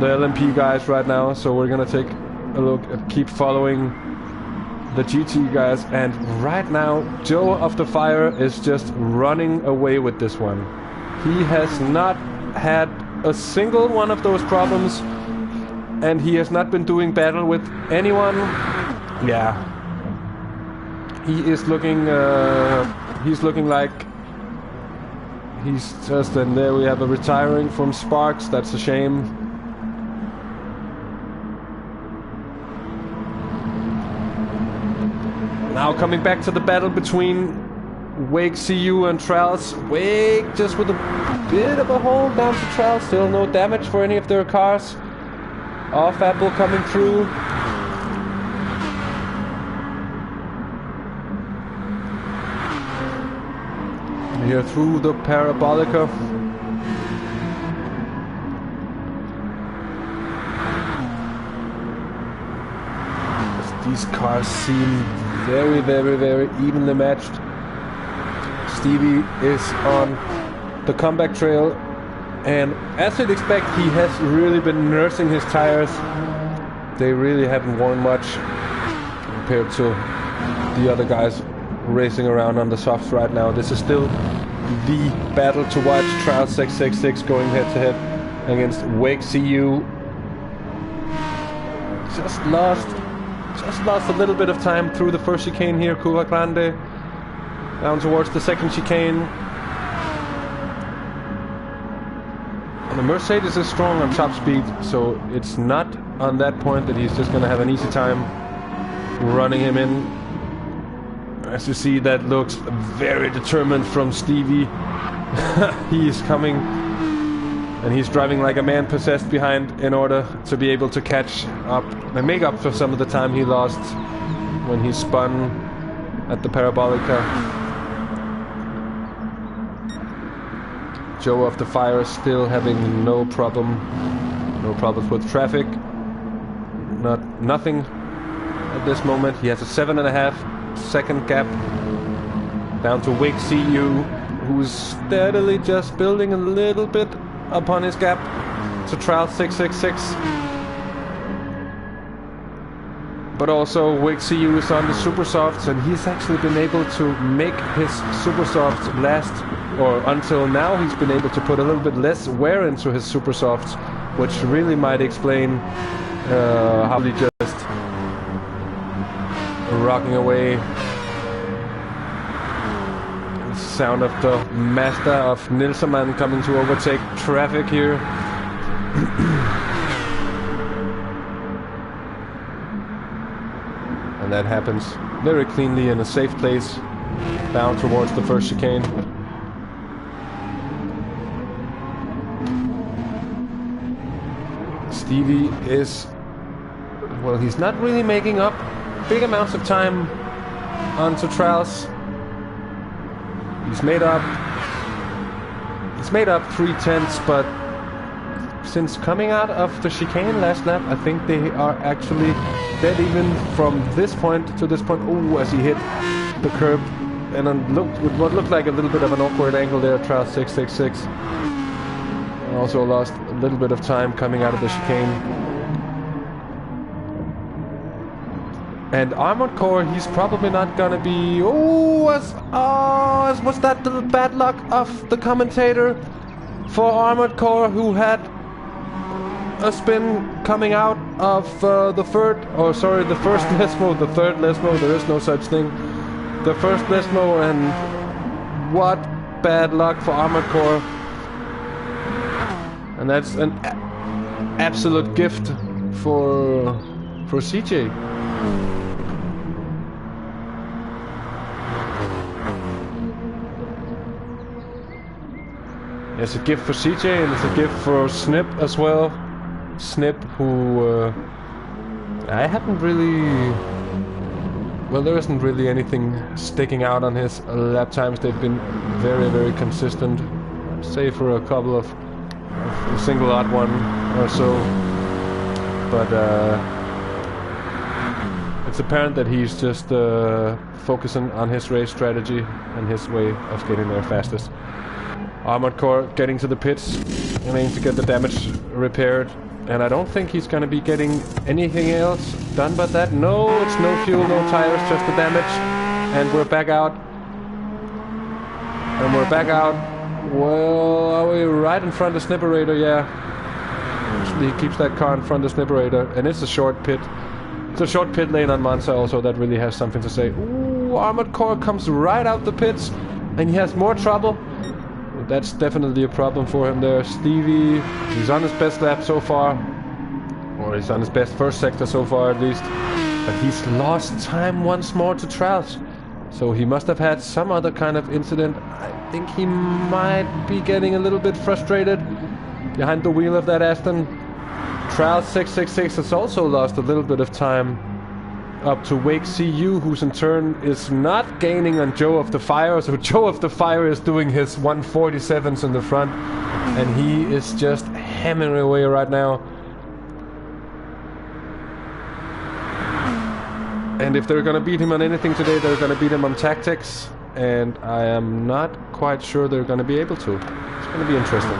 the LMP guys right now. So we're gonna take a look and keep following the GT guys. And right now, Joe of the Fire is just running away with this one. He has not had a single one of those problems, and he has not been doing battle with anyone. Yeah. He is looking, he's looking like he's just, and there we have a retiring from Sparks. That's a shame. Now coming back to the battle between Wake CU and Trials. Wake just with a bit of a hold down to Trials. Still no damage for any of their cars. Off Apple coming through. Here through the Parabolica. These cars seem very, very, very evenly matched. Stevie is on the comeback trail, and as you'd expect, he has really been nursing his tires. They really haven't worn much compared to the other guys racing around on the softs right now. This is still the battle to watch. Trials 666 going head to head against Wake CU. Just lost a little bit of time through the first chicane here, Cuba Grande, down towards the second chicane. And the Mercedes is strong on top speed, so it's not on that point that he's just going to have an easy time running him in. As you see, that looks very determined from Stevie. He's coming, and he's driving like a man possessed behind in order to be able to catch up and make up for some of the time he lost when he spun at the Parabolica. Joe of the Fire still having no problems with traffic. Nothing at this moment. He has a 7.5 second gap down to Wig CU, who's steadily just building a little bit upon his gap to Trial 666. But also Wig CU is on the super softs, and he's actually been able to make his super softs last, or until now he's been able to put a little bit less wear into his super softs, which really might explain how he just rocking away. The sound of the master of Nilserman coming to overtake traffic here. And that happens very cleanly in a safe place down towards the first chicane. Stevie is, well, he's not really making up big amounts of time onto trials. He's made up 3/10, but since coming out of the chicane last lap, I think they are actually dead even from this point to this point. Oh, as he hit the curb and then looked with what looked like a little bit of an awkward angle there, trial 666. And also lost a little bit of time coming out of the chicane. And Armored Core, he's probably not gonna be... was that the bad luck of the commentator for Armored Core, who had a spin coming out of the first Lesmo, the third Lesmo, there is no such thing. The first Lesmo, and what bad luck for Armored Core. And that's an absolute gift for CJ. It's a gift for CJ, and it's a gift for Snip as well. Snip, who I haven't really... Well, there isn't really anything sticking out on his lap times. They've been very, very consistent, save for a couple of a single odd one or so. But it's apparent that he's just focusing on his race strategy and his way of getting there fastest. Armored Core getting to the pits, aiming to get the damage repaired. And I don't think he's going to be getting anything else done but that. No, it's no fuel, no tires, just the damage. And we're back out. And we're back out. Well, are we right in front of Snipperator? Yeah. Actually, he keeps that car in front of Snipperator. And it's a short pit. It's a short pit lane on Monza also. That really has something to say. Ooh, Armored Core comes right out the pits. And he has more trouble. That's definitely a problem for him there. Stevie, he's on his best lap so far. Or he's on his best first sector so far at least. But he's lost time once more to trials. So he must have had some other kind of incident. I think he might be getting a little bit frustrated behind the wheel of that Aston. Trials 666 has also lost a little bit of time up to Wake CU, who's in turn is not gaining on Joe of the Fire. So Joe of the Fire is doing his 147s in the front, and he is just hammering away right now. And if they're gonna beat him on anything today, they're gonna beat him on tactics, and I am not quite sure they're gonna be able to. It's gonna be interesting.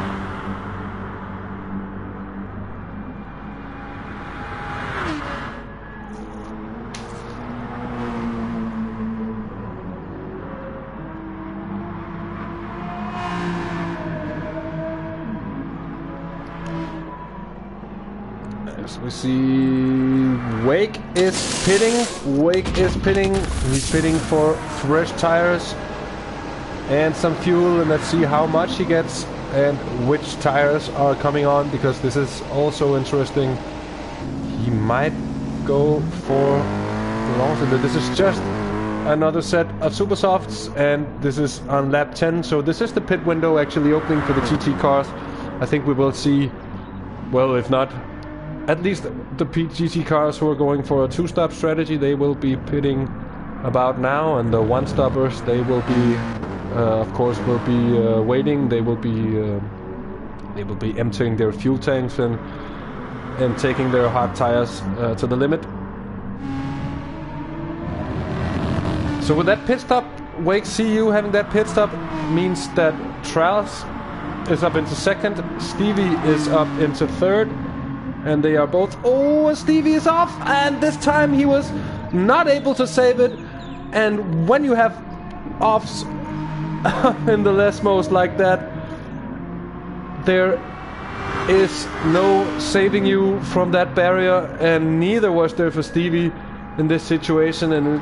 We see Wake is pitting. He's pitting for fresh tires and some fuel, and let's see how much he gets and which tires are coming on, because this is also interesting. He might go for the long cylinder. This is just another set of super softs, and this is on lap 10, so this is the pit window actually opening for the GT cars. I think we will see, well, if not at least the GT cars who are going for a two-stop strategy, they will be pitting about now, and the one-stoppers, they will be, of course, will be waiting. They will be emptying their fuel tanks and taking their hard tires to the limit. So with that pit stop, Wake CU having that pit stop means that Trails is up into second, Stevie is up into third, and they are both... Oh, Stevie is off, and this time he was not able to save it. And when you have offs in the Lesmos like that, there is no saving you from that barrier, and neither was there for Stevie in this situation, and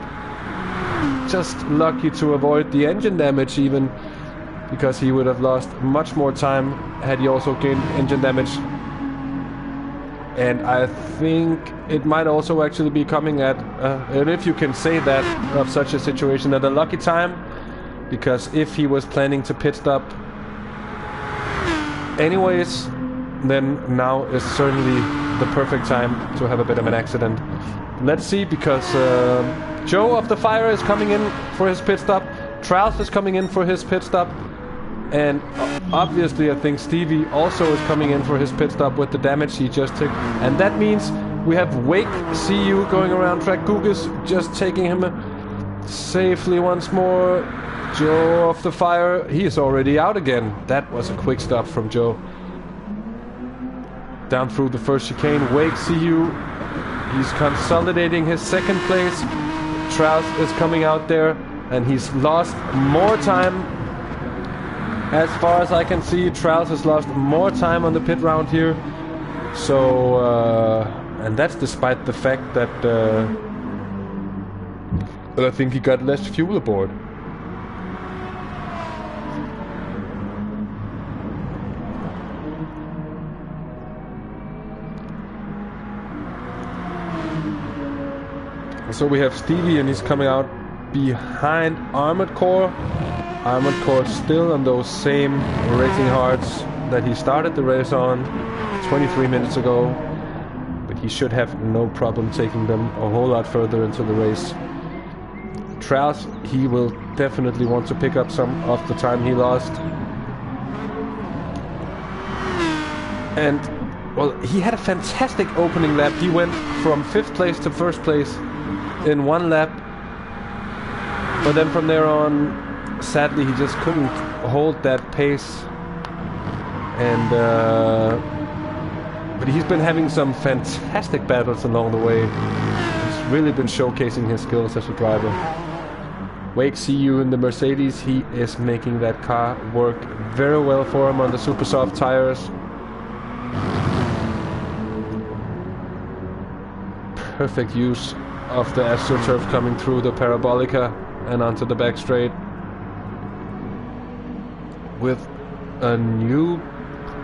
just lucky to avoid the engine damage even, because he would have lost much more time had he also gained engine damage. And I think it might also actually be coming at, and if you can say that of such a situation, at a lucky time, because if he was planning to pit stop anyways, then now is certainly the perfect time to have a bit of an accident. Let's see, because Joe of the Fire is coming in for his pit stop, Trails is coming in for his pit stop, and obviously I think Stevie also is coming in for his pit stop with the damage he just took. And that means we have Wake CU going around track. Gugas just taking him safely once more. Joe of the Fire, he is already out again. That was a quick stop from Joe. Down through the first chicane, Wake CU, he's consolidating his second place. Trails is coming out there, and he's lost more time. As far as I can see, Trails has lost more time on the pit round here. So, and that's despite the fact that I think he got less fuel aboard. So we have Stevie, and he's coming out behind Armored Core. Armored Core still on those same racing hards that he started the race on 23 minutes ago, but he should have no problem taking them a whole lot further into the race. Trails, he will definitely want to pick up some of the time he lost. And, well, he had a fantastic opening lap. He went from 5th place to 1st place in one lap, but then from there on, sadly, he just couldn't hold that pace. And but he's been having some fantastic battles along the way. He's really been showcasing his skills as a driver. Wake CU in the Mercedes, he is making that car work very well for him on the super soft tires. Perfect use of the AstroTurf coming through the Parabolica and onto the back straight with a new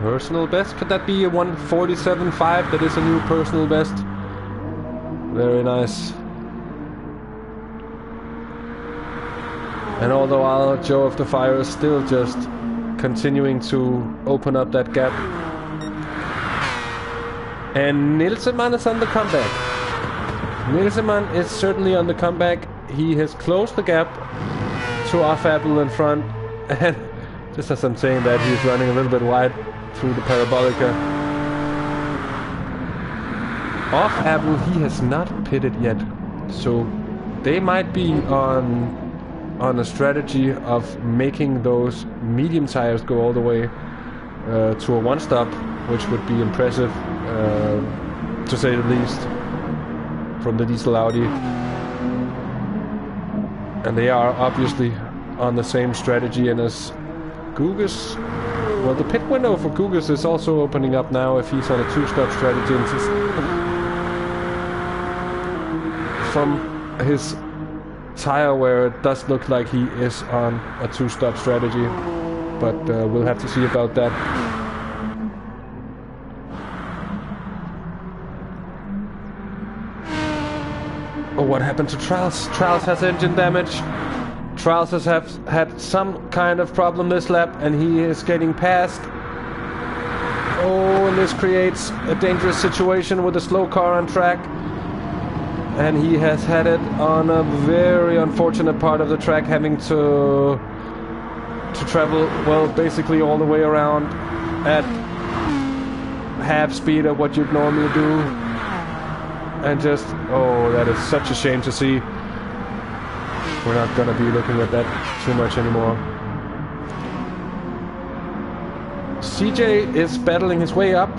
personal best. Could that be a 1:47.5? That is a new personal best. Very nice. And all the while, Joe of the Fire is still just continuing to open up that gap. And Nilsemann is on the comeback. Nilsemann is certainly on the comeback. He has closed the gap to Off-Apple in front, and just as I'm saying that, he's running a little bit wide through the Parabolica. Off-Apple, he has not pitted yet, so they might be on a strategy of making those medium tires go all the way to a one-stop, which would be impressive, to say the least, from the diesel Audi. And they are obviously on the same strategy, and as Gugas, well, the pit window for Gugas is also opening up now if he's on a two-stop strategy. And from his tire wear, it does look like he is on a two-stop strategy, but we'll have to see about that. Oh, what happened to Trails? Trails has engine damage. Trails has had some kind of problem this lap, and he is getting past. Oh, and this creates a dangerous situation with a slow car on track. and he has had it on a very unfortunate part of the track, having to travel, well, basically all the way around at half speed of what you'd normally do. And just, oh, that is such a shame to see. We're not gonna be looking at that too much anymore. CJ is battling his way up.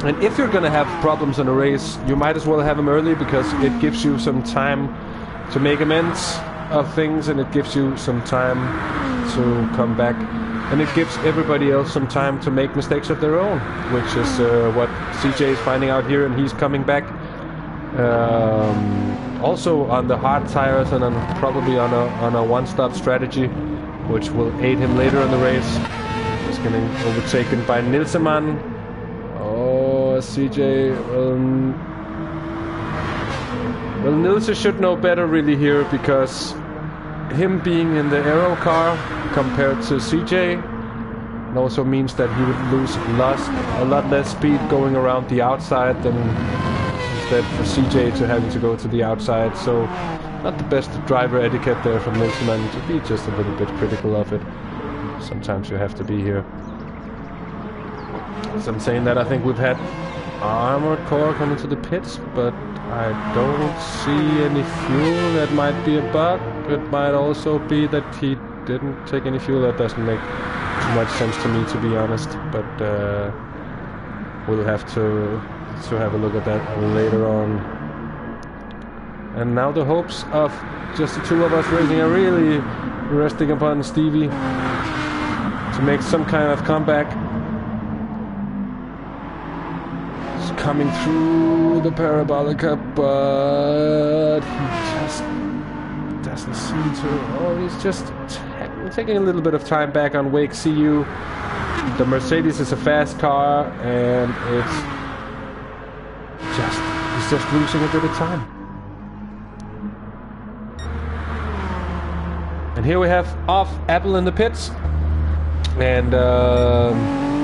And if you're gonna have problems in a race, you might as well have him early, because it gives you some time to make amends of things, and it gives you some time to come back, and it gives everybody else some time to make mistakes of their own, which is what CJ is finding out here, and he's coming back also on the hard tires, and probably on a one-stop strategy, which will aid him later in the race. He's getting overtaken by Nilsemann. Oh, CJ. Well, Nilse should know better really here, because him being in the aero car compared to CJ, it also means that he would lose a lot less speed going around the outside than instead for CJ to having to go to the outside. So not the best driver etiquette there from Nilsemann to be just a little bit critical of it. Sometimes you have to be here. As I'm saying that, I think we've had armored core coming to the pits, but I don't see any fuel. That might be a bug. It might also be that he didn't take any fuel. That doesn't make too much sense to me, to be honest, but we'll have to have a look at that later on. And now the hopes of just the two of us racing are really resting upon Stevie to make some kind of comeback. Coming through the Parabolica, but he just doesn't seem to. Oh, he's just taking a little bit of time back on Wake CU. The Mercedes is a fast car, and he's just losing a bit of time. And here we have off Apple in the pits, and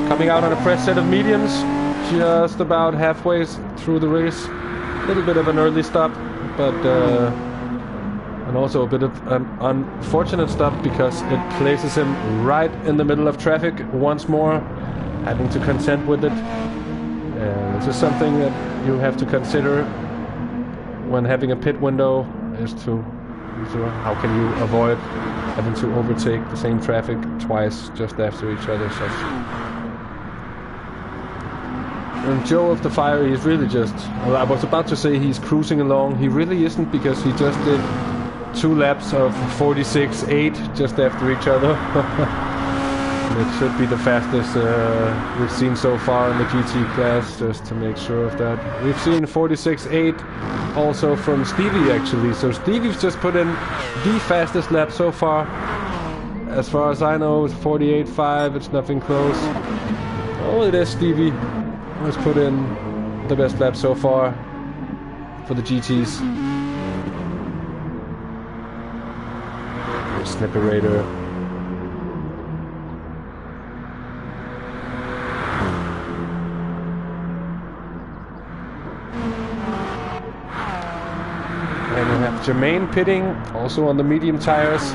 coming out on a fresh set of mediums. Just about halfway through the race. A little bit of an early stop, but and also a bit of an unfortunate stop, because it places him right in the middle of traffic once more, having to contend with it. This is something that you have to consider when having a pit window, is to how can you avoid having to overtake the same traffic twice just after each other. And Joe of the Fire, he's really just, well, I was about to say he's cruising along. He really isn't, because he just did 2 laps of 46.8 just after each other. It should be the fastest we've seen so far in the GT class, just to make sure of that. We've seen 46.8 also from Stevie, actually. So Stevie's just put in the fastest lap so far. As far as I know, it's 48.5. It's nothing close. Oh, it is Stevie. Let's put in the best lap so far for the GTs. Snipperator. And we have Jermaine pitting, also on the medium tires.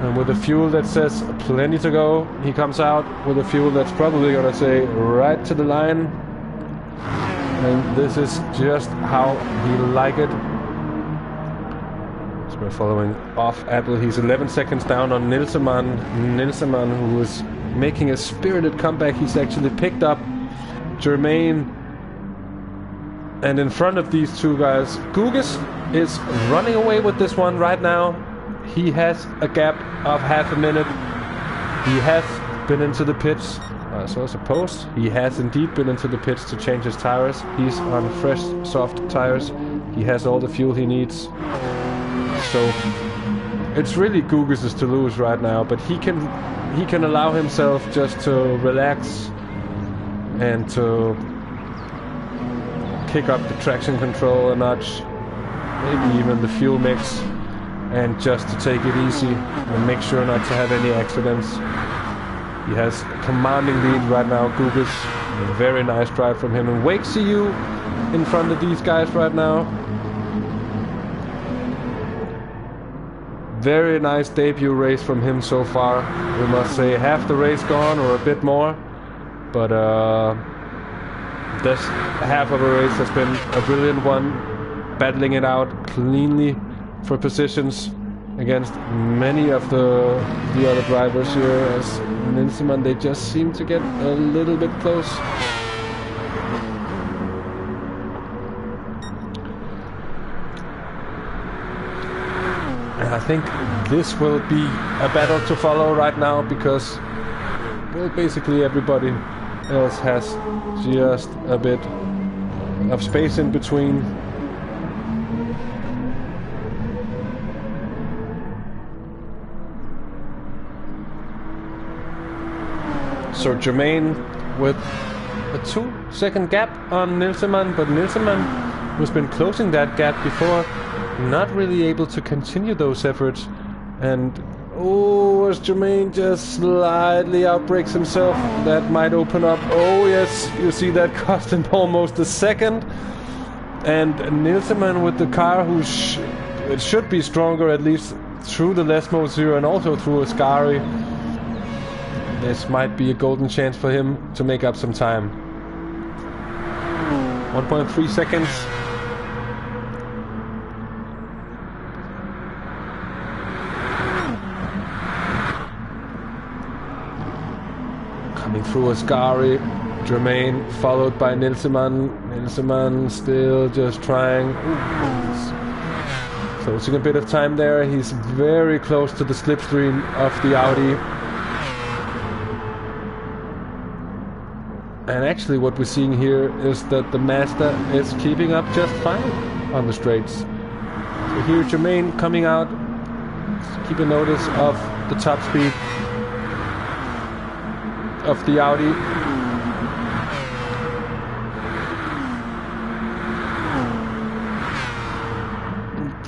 And with a fuel that says plenty to go, he comes out with a fuel that's probably going to say right to the line. And this is just how he like it. So we're following off Apple. He's 11 seconds down on Nilsemann. Nilsemann, who is making a spirited comeback. He's actually picked up Jermaine. And in front of these two guys, Gugas is running away with this one right now. He has a gap of half a minute. He has been into the pits. So I suppose he has indeed been into the pits to change his tires. He's on fresh, soft tires. He has all the fuel he needs. So it's really Gugas' to lose right now. But he can allow himself just to relax and to kick up the traction control a notch, maybe even the fuel mix, and just to take it easy and make sure not to have any accidents. He has a commanding lead right now, Gugas. Very nice drive from him. And wait, see you in front of these guys right now. Very nice debut race from him so far. We must say half the race gone or a bit more. But this half of a race has been a brilliant one. Battling it out cleanly for positions against many of the other drivers here. As Nilsson, they just seem to get a little bit close. I think this will be a battle to follow right now because, well, basically everybody else has just a bit of space in between. So Jermaine with a 2-second gap on Nilsson, but Nilsson, who's been closing that gap before, not really able to continue those efforts. And oh, as Jermaine just slightly outbrakes himself, that might open up. Oh yes, you see that cost him almost a second. And Nilsson with the car, who it should be stronger, at least through the Lesmo Zero and also through Ascari. This might be a golden chance for him to make up some time. 1.3 seconds. Coming through Ascari, Jermaine followed by Nilsson. Nilsson still just trying. Closing a bit of time there. He's very close to the slipstream of the Audi. And actually what we're seeing here is that the Mazda is keeping up just fine on the straights. So here Jermaine coming out, keeping notice of the top speed of the Audi.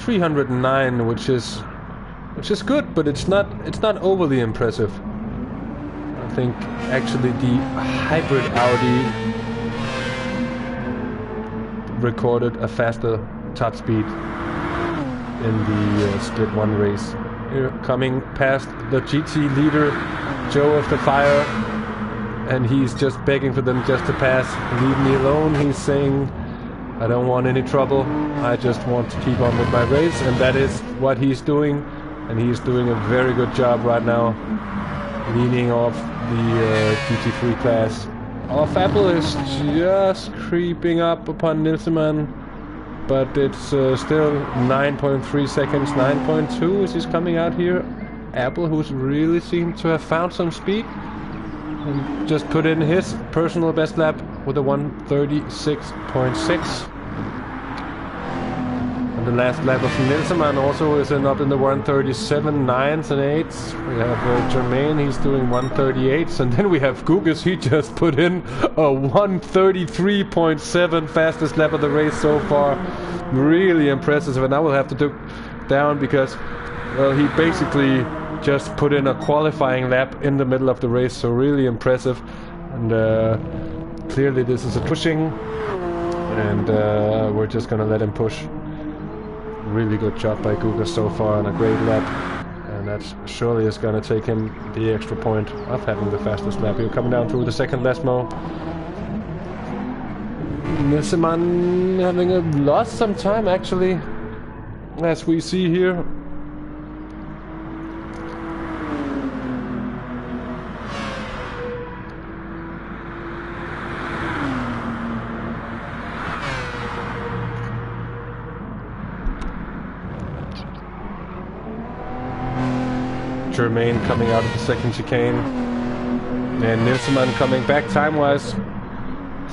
.309, which is good, but it's not overly impressive. I think actually the hybrid Audi recorded a faster top speed in the split one race. Here coming past the GT leader, Joe of the Fire, and he's just begging for them just to pass. Leave me alone, he's saying. I don't want any trouble. I just want to keep on with my race, and that is what he's doing. And he's doing a very good job right now, leaning off the GT3 class. Off Apple is just creeping up upon Nilsson, but it's still 9.3 seconds, 9.2 as he's coming out here. Apple, who's really seemed to have found some speed, and just put in his personal best lap with a 1:36.6. And the last lap of Nilsson also is up in the 1:37.9s and 8s. We have Jermaine, he's doing 1:38s, and then we have Gugas, he just put in a 1:33.7, fastest lap of the race so far. Really impressive, and I will have to look down because, well, he basically just put in a qualifying lap in the middle of the race, so really impressive. And clearly this is a pushing, and we're just gonna let him push. Really good job by Guga so far, and a great lap, and that surely is gonna take him the extra point of having the fastest lap. He'll come down through the second Lesmo. Nilsson having lost some time actually, as we see here. Jermaine coming out of the second chicane, and Nilsson coming back time-wise.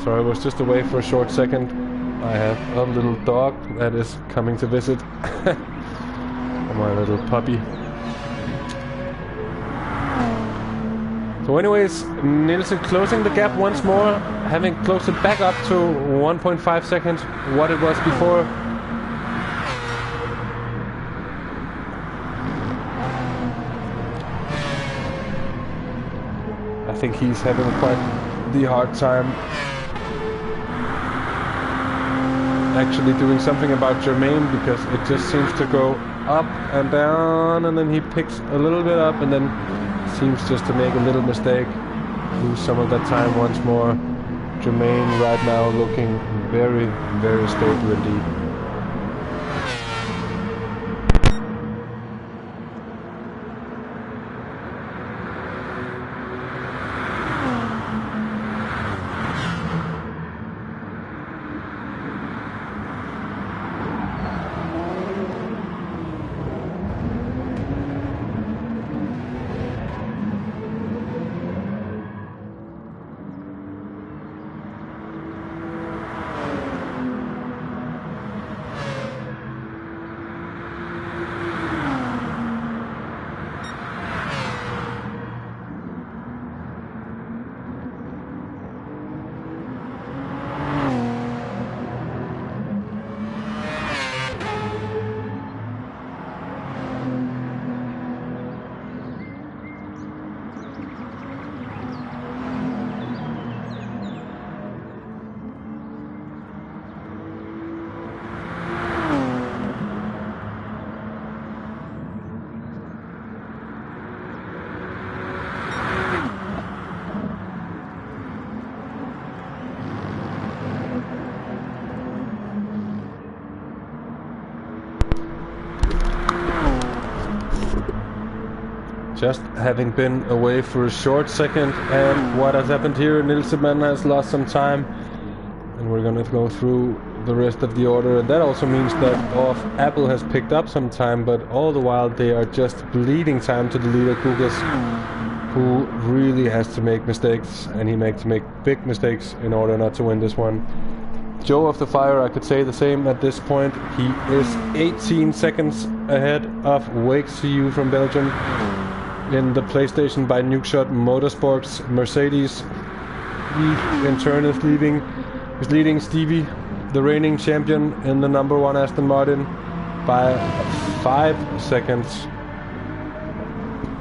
Sorry, I was just away for a short second. I have a little dog that is coming to visit. My little puppy. So anyways, Nilsson closing the gap once more, having closed it back up to 1.5 seconds, what it was before. I think he's having quite the hard time actually doing something about Jermaine, because it just seems to go up and down, and then he picks a little bit up and then seems just to make a little mistake, lose some of that time once more. Jermaine right now looking very, very stable indeed. Just having been away for a short second, and what has happened here, Nilseman has lost some time, and we're gonna go through the rest of the order, and that also means that Apple has picked up some time, but all the while they are just bleeding time to the leader, Gugas, who really has to make mistakes, and he makes to make big mistakes in order not to win this one. Joe of the Fire, I could say the same at this point. He is 18 seconds ahead of Wake CU from Belgium. In the PlayStation by Nukeshot Motorsports Mercedes. He in turn is leading Stevie, the reigning champion, in the number 1 Aston Martin by 5 seconds.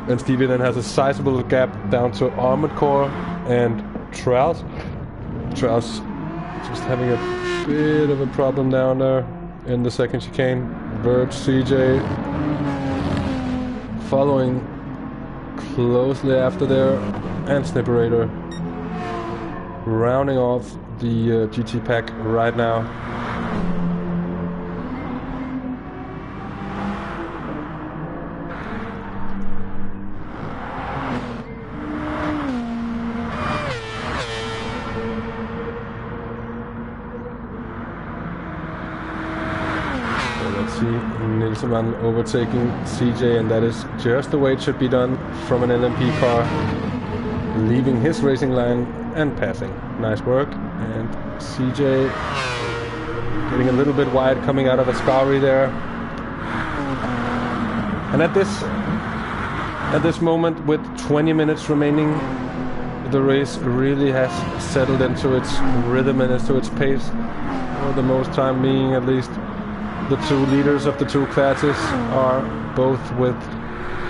And Stevie then has a sizable gap down to Armored Core and Trout. Trout's just having a bit of a problem down there in the second chicane. Verge CJ following closely after there, and Snipperator rounding off the GT pack right now. Nilseman overtaking CJ, and that is just the way it should be done from an LMP car, leaving his racing line and passing. Nice work. And CJ getting a little bit wide coming out of Ascari there. And at this moment, with 20 minutes remaining, the race really has settled into its rhythm and into its pace, for the most time being at least. The two leaders of the two classes are both with,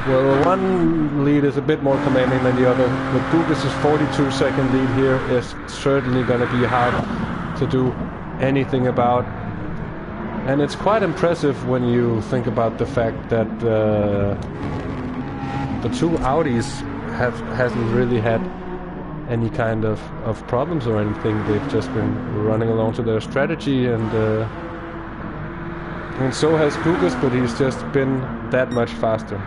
well, one lead is a bit more commanding than the other. With Gugas' 42-second lead here is certainly going to be hard to do anything about. And it's quite impressive when you think about the fact that the two Audis hasn't really had any kind of problems or anything. They've just been running along to their strategy, and so has Gugas, but he's just been that much faster.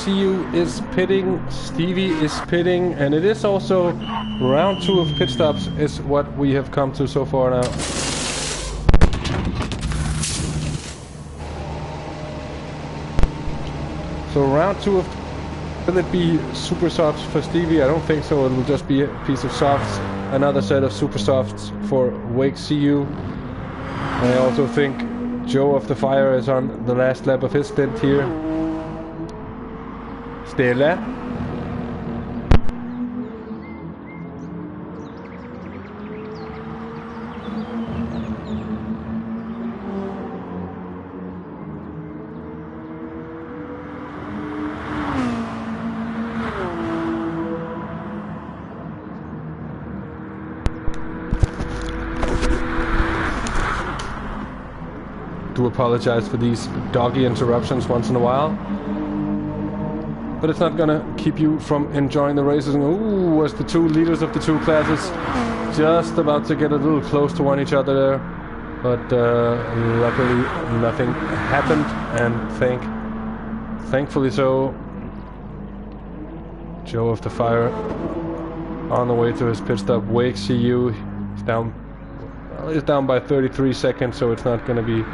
CU is pitting, Stevie is pitting, and it is also round 2 of pit stops is what we have come to so far now. So round 2 of Will it be super softs for Stevie? I don't think so. It will just be a piece of softs. Another set of super softs for Wake CU. I also think Joe of the Fire is on the last lap of his stint here. Stella. Do apologize for these doggy interruptions once in a while, but it's not gonna keep you from enjoying the races. Ooh, as the two leaders of the two classes just about to get a little close to each other there, but luckily nothing happened, and thankfully so. Joe of the Fire on the way to his pit stop. Wake CU is down by 33 seconds, so it's not gonna be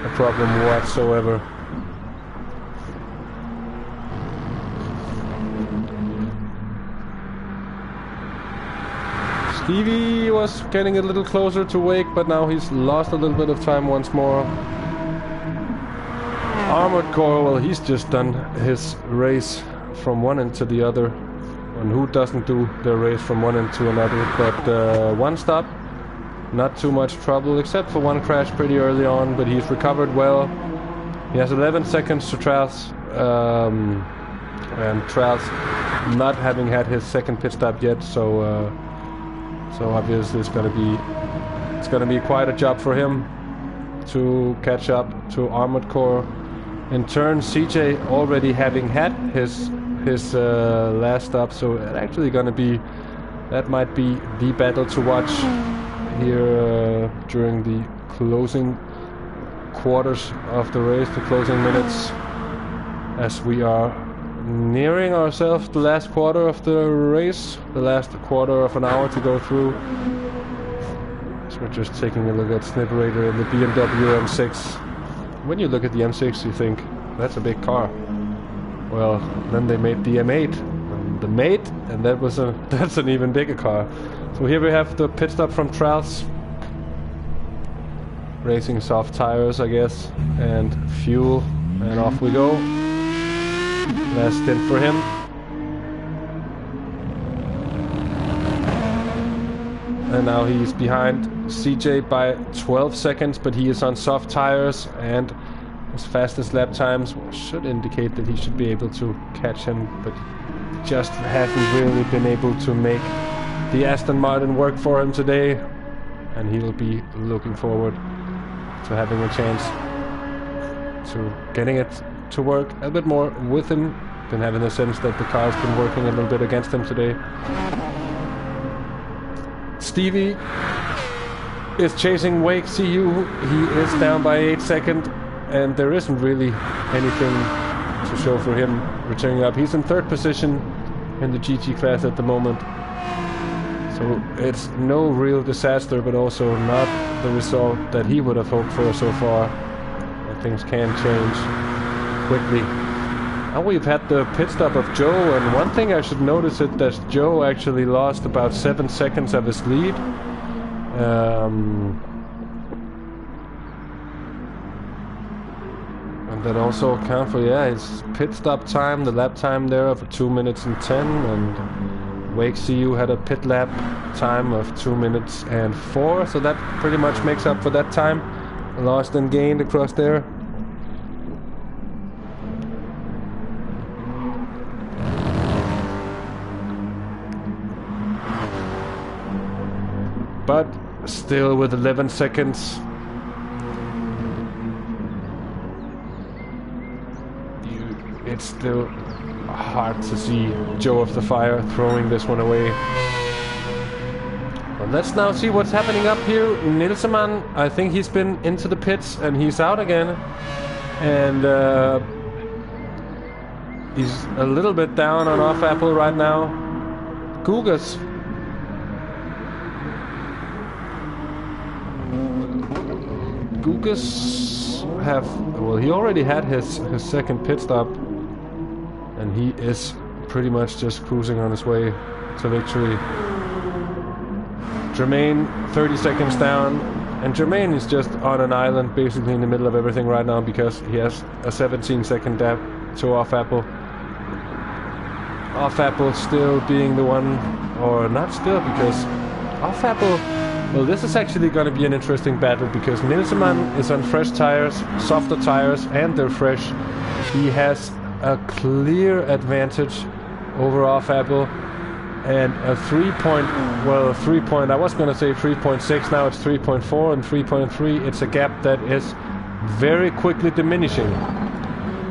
a problem whatsoever. Stevie was getting a little closer to Wake, but now he's lost a little bit of time once more. Armored Core, well, he's just done his race from one end to the other. And who doesn't do their race from one end to another? But one stop. Not too much trouble, except for one crash pretty early on, but he's recovered well. He has 11 seconds to Trails, and Trails not having had his second pit stop yet, so obviously it's gonna be quite a job for him to catch up to Armored Core. In turn, CJ already having had his last stop, so it's actually that might be the battle to watch here during the closing quarters of the race, the closing minutes, as we are nearing ourselves the last quarter of the race, the last quarter of an hour to go through. So we're just taking a look at Snipperator and the BMW M6. When you look at the M6, you think, that's a big car. Well, then they made the M8, the Mate, and that's an even bigger car. So here we have the pit stop from Trails. Racing soft tires, I guess, and fuel, and off we go. Last stint for him. And now he's behind CJ by 12 seconds, but he is on soft tires, and his fastest lap times should indicate that he should be able to catch him, but just hasn't really been able to make the Aston Martin work for him today, and he'll be looking forward to having a chance to getting it to work a bit more with him. Been having the sense that the car's been working a little bit against him today. Stevie is chasing Wake CU. He is down by 8 seconds, and there isn't really anything to show for him returning up. He's in third position in the GT class at the moment. So it's no real disaster, but also not the result that he would have hoped for so far. And things can change quickly. Now we've had the pit stop of Joe, and one thing I should notice is that Joe actually lost about 7 seconds of his lead. And that also account for, his pit stop time, the lap time there of 2 minutes and 10, and Wake CU had a pit lap time of 2 minutes and 4, so that pretty much makes up for that time lost and gained across there. But still with 11 seconds, it's still hard to see Joe of the Fire throwing this one away. But let's now see what's happening up here. Nilsemann, I think he's been into the pits and he's out again. And he's a little bit down on off Apple right now. Gugas. He already had his second pit stop. And he is pretty much just cruising on his way to victory. Jermaine 30 seconds down, and Jermaine is just on an island basically in the middle of everything right now because he has a 17-second gap to Off Apple. Off Apple still being the one, or not still, because Off Apple, well, this is actually going to be an interesting battle because Nilseman is on fresh tires, softer tires, and they're fresh. He has a clear advantage over Off Apple, and a 3.0, I was going to say 3.6, now it's 3.4 and 3.3. It's a gap that is very quickly diminishing.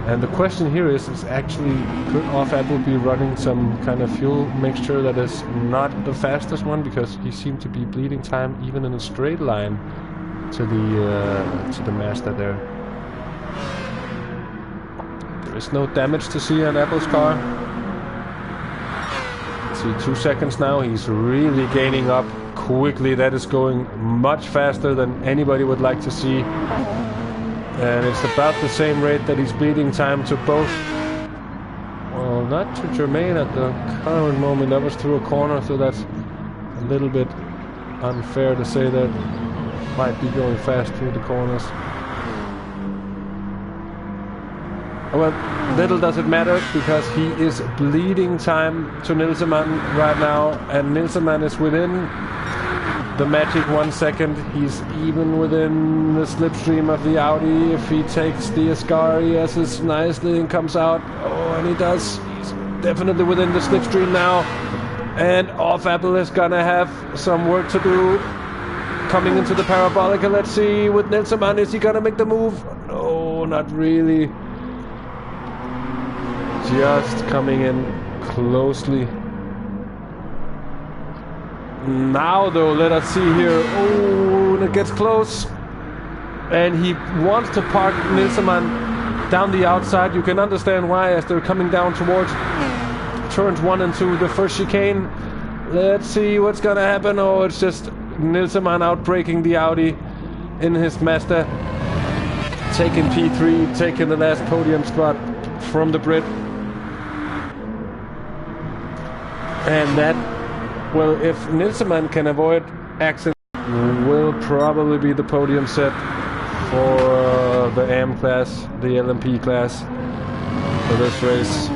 And the question here is actually, could Off Apple be running some kind of fuel mixture that is not the fastest one, because he seemed to be bleeding time even in a straight line to the master there. There is no damage to see on Apple's car. See, 2 seconds now. He's really gaining up quickly. That is going much faster than anybody would like to see. And it's about the same rate that he's bleeding time to both. Well, not to Jermaine at the current moment. That was through a corner, so that's a little bit unfair to say that might be going fast through the corners. Well, little does it matter because he is bleeding time to Nilseman right now, and Nilseman is within the magic 1 second. He's even within the slipstream of the Audi if he takes the Ascari as his nicely and comes out. Oh, and he does. He's definitely within the slipstream now. And Off Apple is gonna have some work to do coming into the Parabolica. Let's see with Nilseman, is he gonna make the move? No, not really. Just coming in closely. Now though, let us see here. Oh, it gets close. And he wants to park Nilseman down the outside. You can understand why, as they're coming down towards turns 1 and 2, the first chicane. Let's see what's gonna happen. Oh, it's just Nilseman outbraking the Audi in his Mazda. Taking P3, taking the last podium spot from the Brit. And that, well, if Nilseman can avoid accident, will probably be the podium set for the AM class, the LMP class for this race.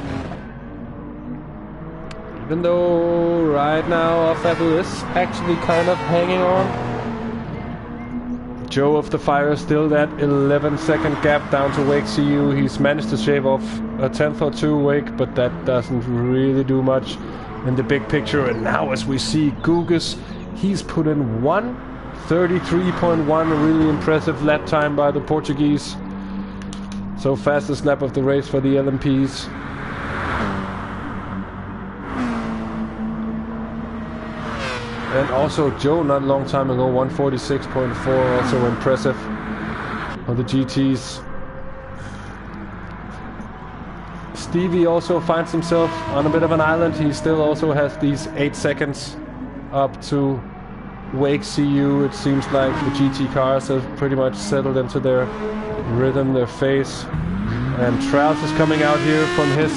Even though right now Off Apple is actually kind of hanging on. Joe of the Fire still that 11-second gap down to Wake CU. He's managed to shave off a 10th or 2 Wake, but that doesn't really do much in the big picture. And now as we see Gugas, he's put in 1:33.1, a really impressive lap time by the Portuguese. So fastest lap of the race for the LMPs. And also Joe not a long time ago, 1:46.4, also impressive for the GTs. Stevie also finds himself on a bit of an island. He still also has these 8 seconds up to Wake CU. It seems like the GT cars have pretty much settled into their rhythm, their phase. And Trout is coming out here from his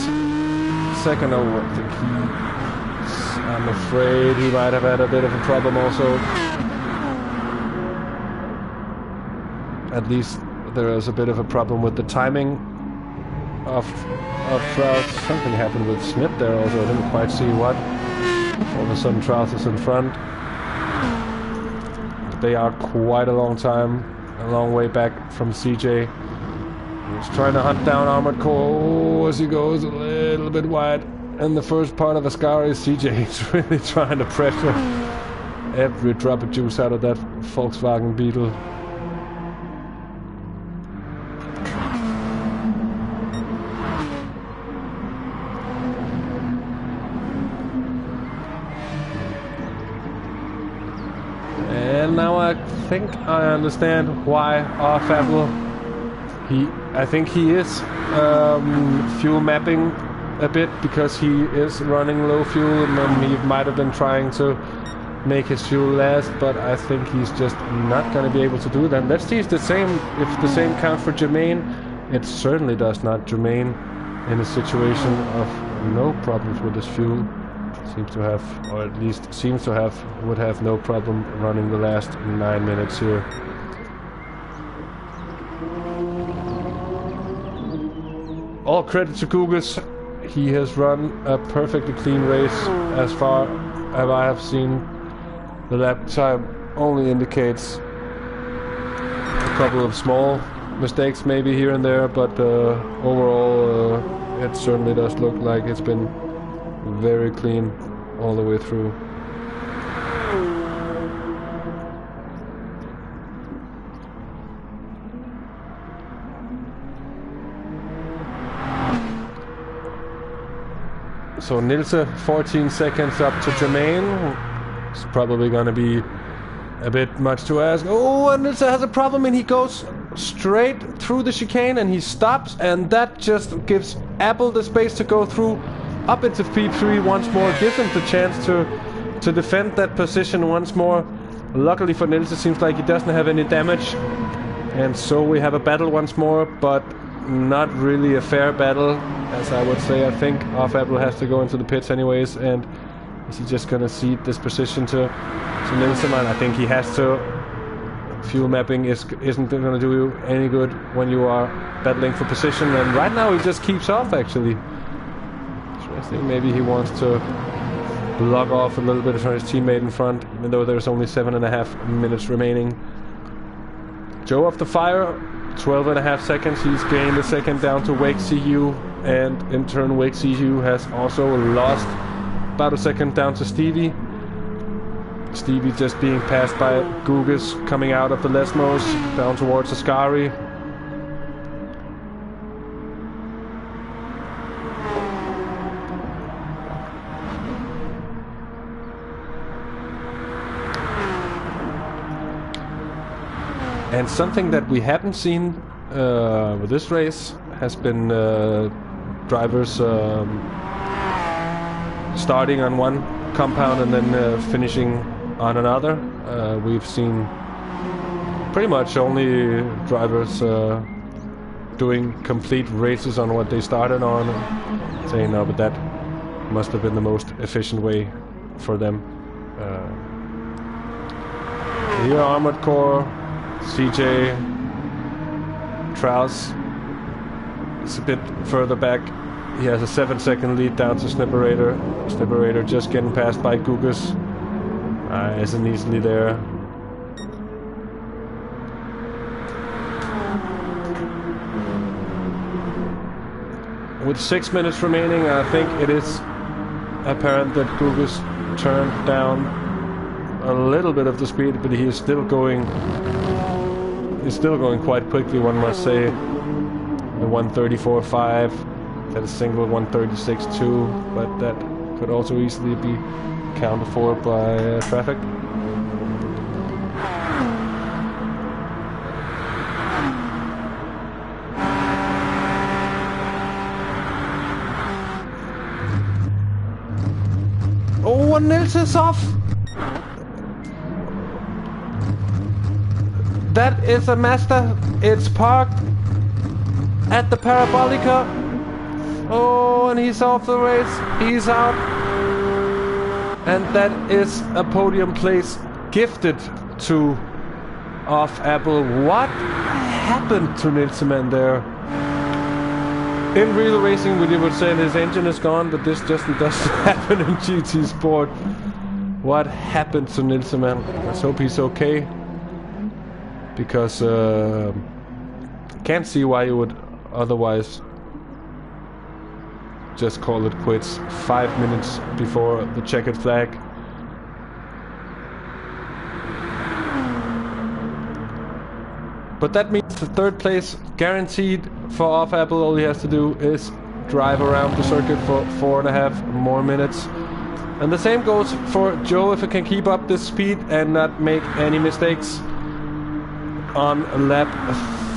second. Oh, I think I'm afraid he might have had a bit of a problem also. At least there is a bit of a problem with the timing of Trout. Something happened with Smith there also. I didn't quite see what. All of a sudden Trout is in front. But they are quite a long way back from CJ. He's trying to hunt down Armored Core as he goes a little bit wide. In the first part of Ascari, CJ is really trying to pressure every drop of juice out of that Volkswagen Beetle. And now I think I understand why Off Apple, I think he is fuel mapping a bit, because he is running low fuel, and he might have been trying to make his fuel last, but I think he's just not going to be able to do that. Let's see if the same counts for Jermaine. It certainly does not. Jermaine in a situation of no problems with his fuel. Seems to have, or at least seems to have, would have no problem running the last 9 minutes here. All credit to Gugas. He has run a perfectly clean race as far as I have seen. The lap time only indicates a couple of small mistakes maybe here and there, but overall it certainly does look like it's been very clean all the way through. So Nilse 14 seconds up to Jermaine. It's probably gonna be a bit much to ask. Oh, and Nilse has a problem and he goes straight through the chicane and he stops, and that just gives Apple the space to go through up into P3 once more, gives him the chance to defend that position once more. Luckily for Nilse, it seems like he doesn't have any damage, and so we have a battle once more, but not really a fair battle, as I would say. I think Off Apple has to go into the pits anyways, and is he just gonna cede this position to Nilse? I think he has to. Fuel mapping isn't gonna do you any good when you are battling for position, and right now he just keeps off actually. So I think maybe he wants to block off a little bit from his teammate in front, even though there's only 7.5 minutes remaining. Joe off the fire, 12.5 seconds. He's gained a second down to Wake CU, and in turn Wake CU has also lost about a second down to Stevie. Stevie just being passed by Gugas coming out of the Lesmos down towards Ascari. And something that we haven't seen with this race has been drivers starting on one compound and then finishing on another. We've seen pretty much only drivers doing complete races on what they started on, saying no, but that must have been the most efficient way for them. Here Armored Core, CJ, Traus is a bit further back. He has a 7-second lead down to Snipperator. Snipperator just getting passed by Gugas. Isn't easily there. With 6 minutes remaining, I think it is apparent that Gugas turned down a little bit of the speed, but he is still going. He's still going quite quickly, one must say. The 134.5. That is single 136.2, but that could also easily be accounted for by traffic. Oh, and Nils is off! That is a Mazda. It's parked at the Parabolica. Oh, and he's off the race. He's out. And that is a podium place gifted to Off Apple. What happened to Nilseman there? In real racing, we would say his engine is gone, but this just doesn't happen in GT Sport. What happened to Nilseman? Let's hope he's okay. Because can't see why you would otherwise just call it quits 5 minutes before the checkered flag. But that means the third place guaranteed for Off Apple. All he has to do is drive around the circuit for 4.5 more minutes. And the same goes for Joe if he can keep up this speed and not make any mistakes on lap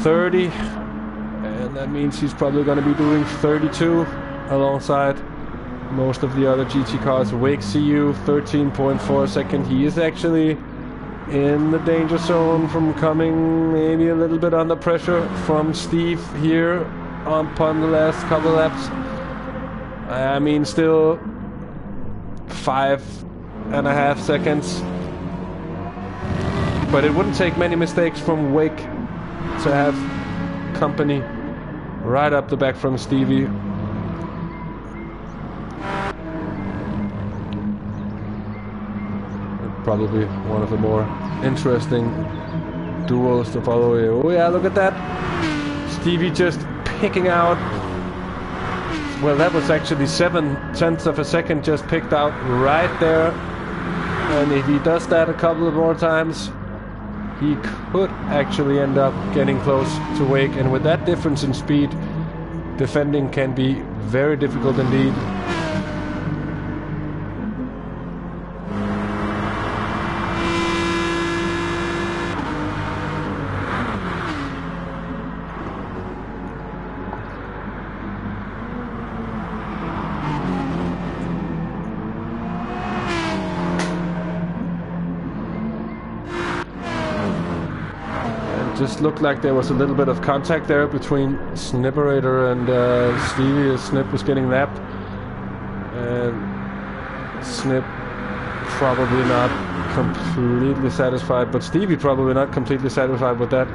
30. And that means he's probably going to be doing 32 alongside most of the other GT cars. Wake CU 13.4 second. He is actually in the danger zone from coming maybe a little bit under pressure from Steve here upon the last couple laps. I mean, still 5.5 seconds. But it wouldn't take many mistakes from Wake to have company right up the back from Stevie. Probably one of the more interesting duels to follow here. Oh yeah, look at that. Stevie just picking out. Well, that was actually 0.7 of a second just picked out right there. And if he does that a couple of more times, he could actually end up getting close to Wake. And with that difference in speed, defending can be very difficult indeed. Just looked like there was a little bit of contact there between Snipperator and Stevie as Snip was getting lapped. And Snip probably not completely satisfied, but Stevie probably not completely satisfied with that.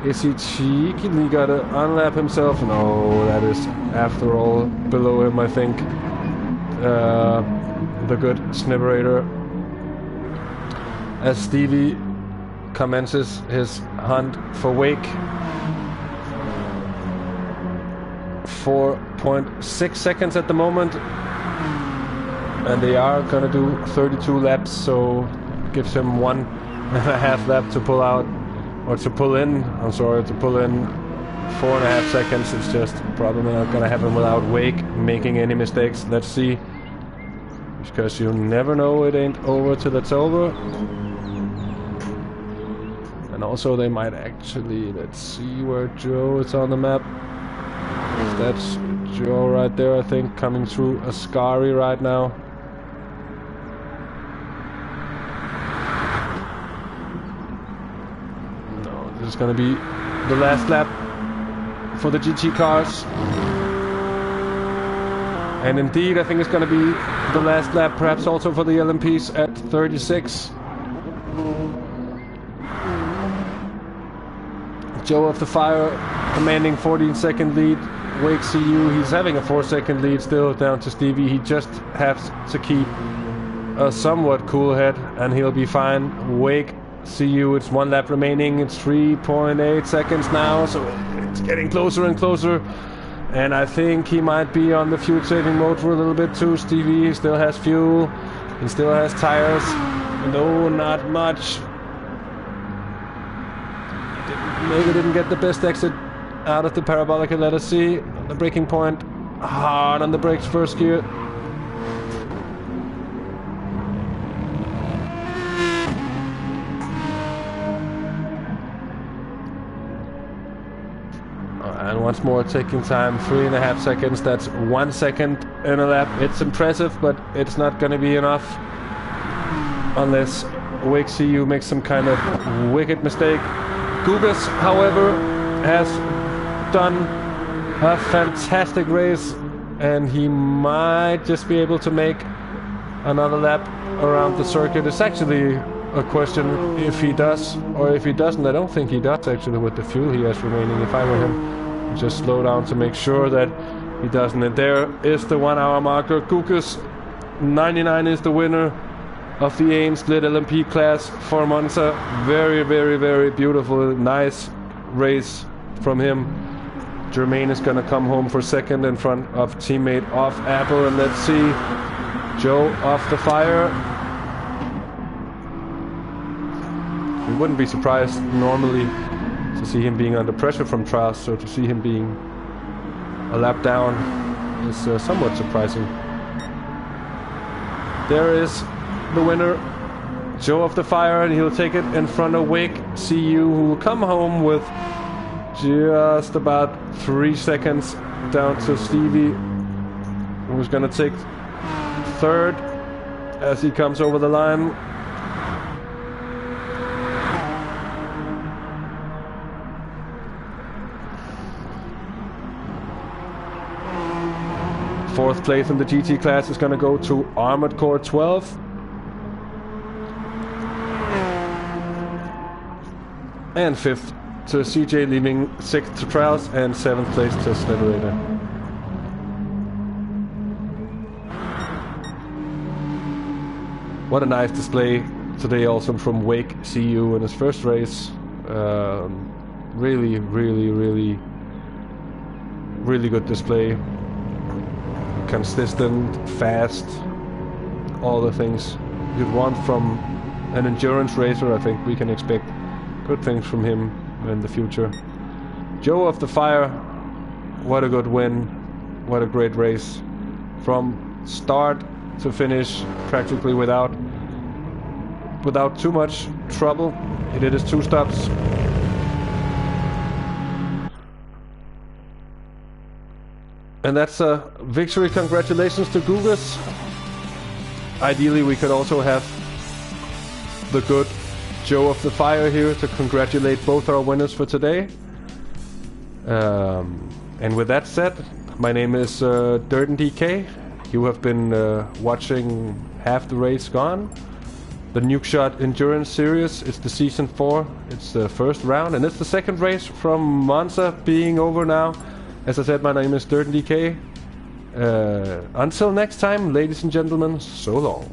Is he cheekily gotta unlap himself? No, that is after all below him, I think. The good Snipperator. As Stevie commences his hunt for Wake. 4.6 seconds at the moment, and they are gonna do 32 laps, so gives him 1.5 lap to pull out, or to pull in. I'm sorry, to pull in 4.5 seconds. It's just probably not gonna happen without Wake making any mistakes. Let's see, because you never know, it ain't over till it's over. And also they might actually, let's see where Joe is on the map. That's Joe right there, I think, coming through Ascari right now. No, this is gonna be the last lap for the GT cars. And indeed, I think it's gonna be the last lap, perhaps also for the LMPs at 36. Joe of the Fire commanding 14-second lead. Wake CU, he's having a 4-second lead still down to Stevie. He just has to keep a somewhat cool head and he'll be fine. Wake CU, it's 1 lap remaining. It's 3.8 seconds now, so it's getting closer and closer. And I think he might be on the fuel saving mode for a little bit too. Stevie still has fuel, he still has tires. No, not much. Maybe didn't get the best exit out of the parabolic. Let us see. The braking point. Hard on the brakes, first gear. And once more taking time, 3.5 seconds. That's 1 second in a lap. It's impressive, but it's not going to be enough unless Wake CU makes some kind of wicked mistake. Gugas, however, has done a fantastic race, and he might just be able to make another lap around the circuit. It's actually a question if he does or if he doesn't. I don't think he does actually with the fuel he has remaining. If I were him, just slow down to make sure that he doesn't. And there is the 1 hour marker. Gugas 99 is the winner of the AIM Split LMP class for Monza. Very, very, very beautiful, nice race from him. Jermaine is gonna come home for second in front of teammate off Apple. And let's see, Joe off the Fire. We wouldn't be surprised normally to see him being under pressure from trials, so to see him being a lap down is somewhat surprising. There is the winner, Joe of the Fire, and he'll take it in front of Wake CU, who will come home with just about 3 seconds down to Stevie, who's gonna take third as he comes over the line. Fourth place in the GT class is going to go to Armored Core 12. And fifth to CJ, leaving sixth to Trials, and seventh place to Sliterator. What a nice display today also from Wake CU in his first race. Really good display. Consistent, fast, all the things you'd want from an endurance racer. I think we can expect good things from him in the future. Joe of the Fire, what a good win, what a great race. From start to finish, practically without too much trouble. He did his 2 stops. And that's a victory. Congratulations to Gugas. Ideally we could also have the good Joe of the Fire here to congratulate both our winners for today. And with that said, my name is Dirten DK. You have been watching Half the Race Gone, the Nukeshot Endurance Series. It's the Season 4, it's the first round, and it's the second race from Monza being over now. As I said, my name is Dirten DK. Until next time, ladies and gentlemen, so long.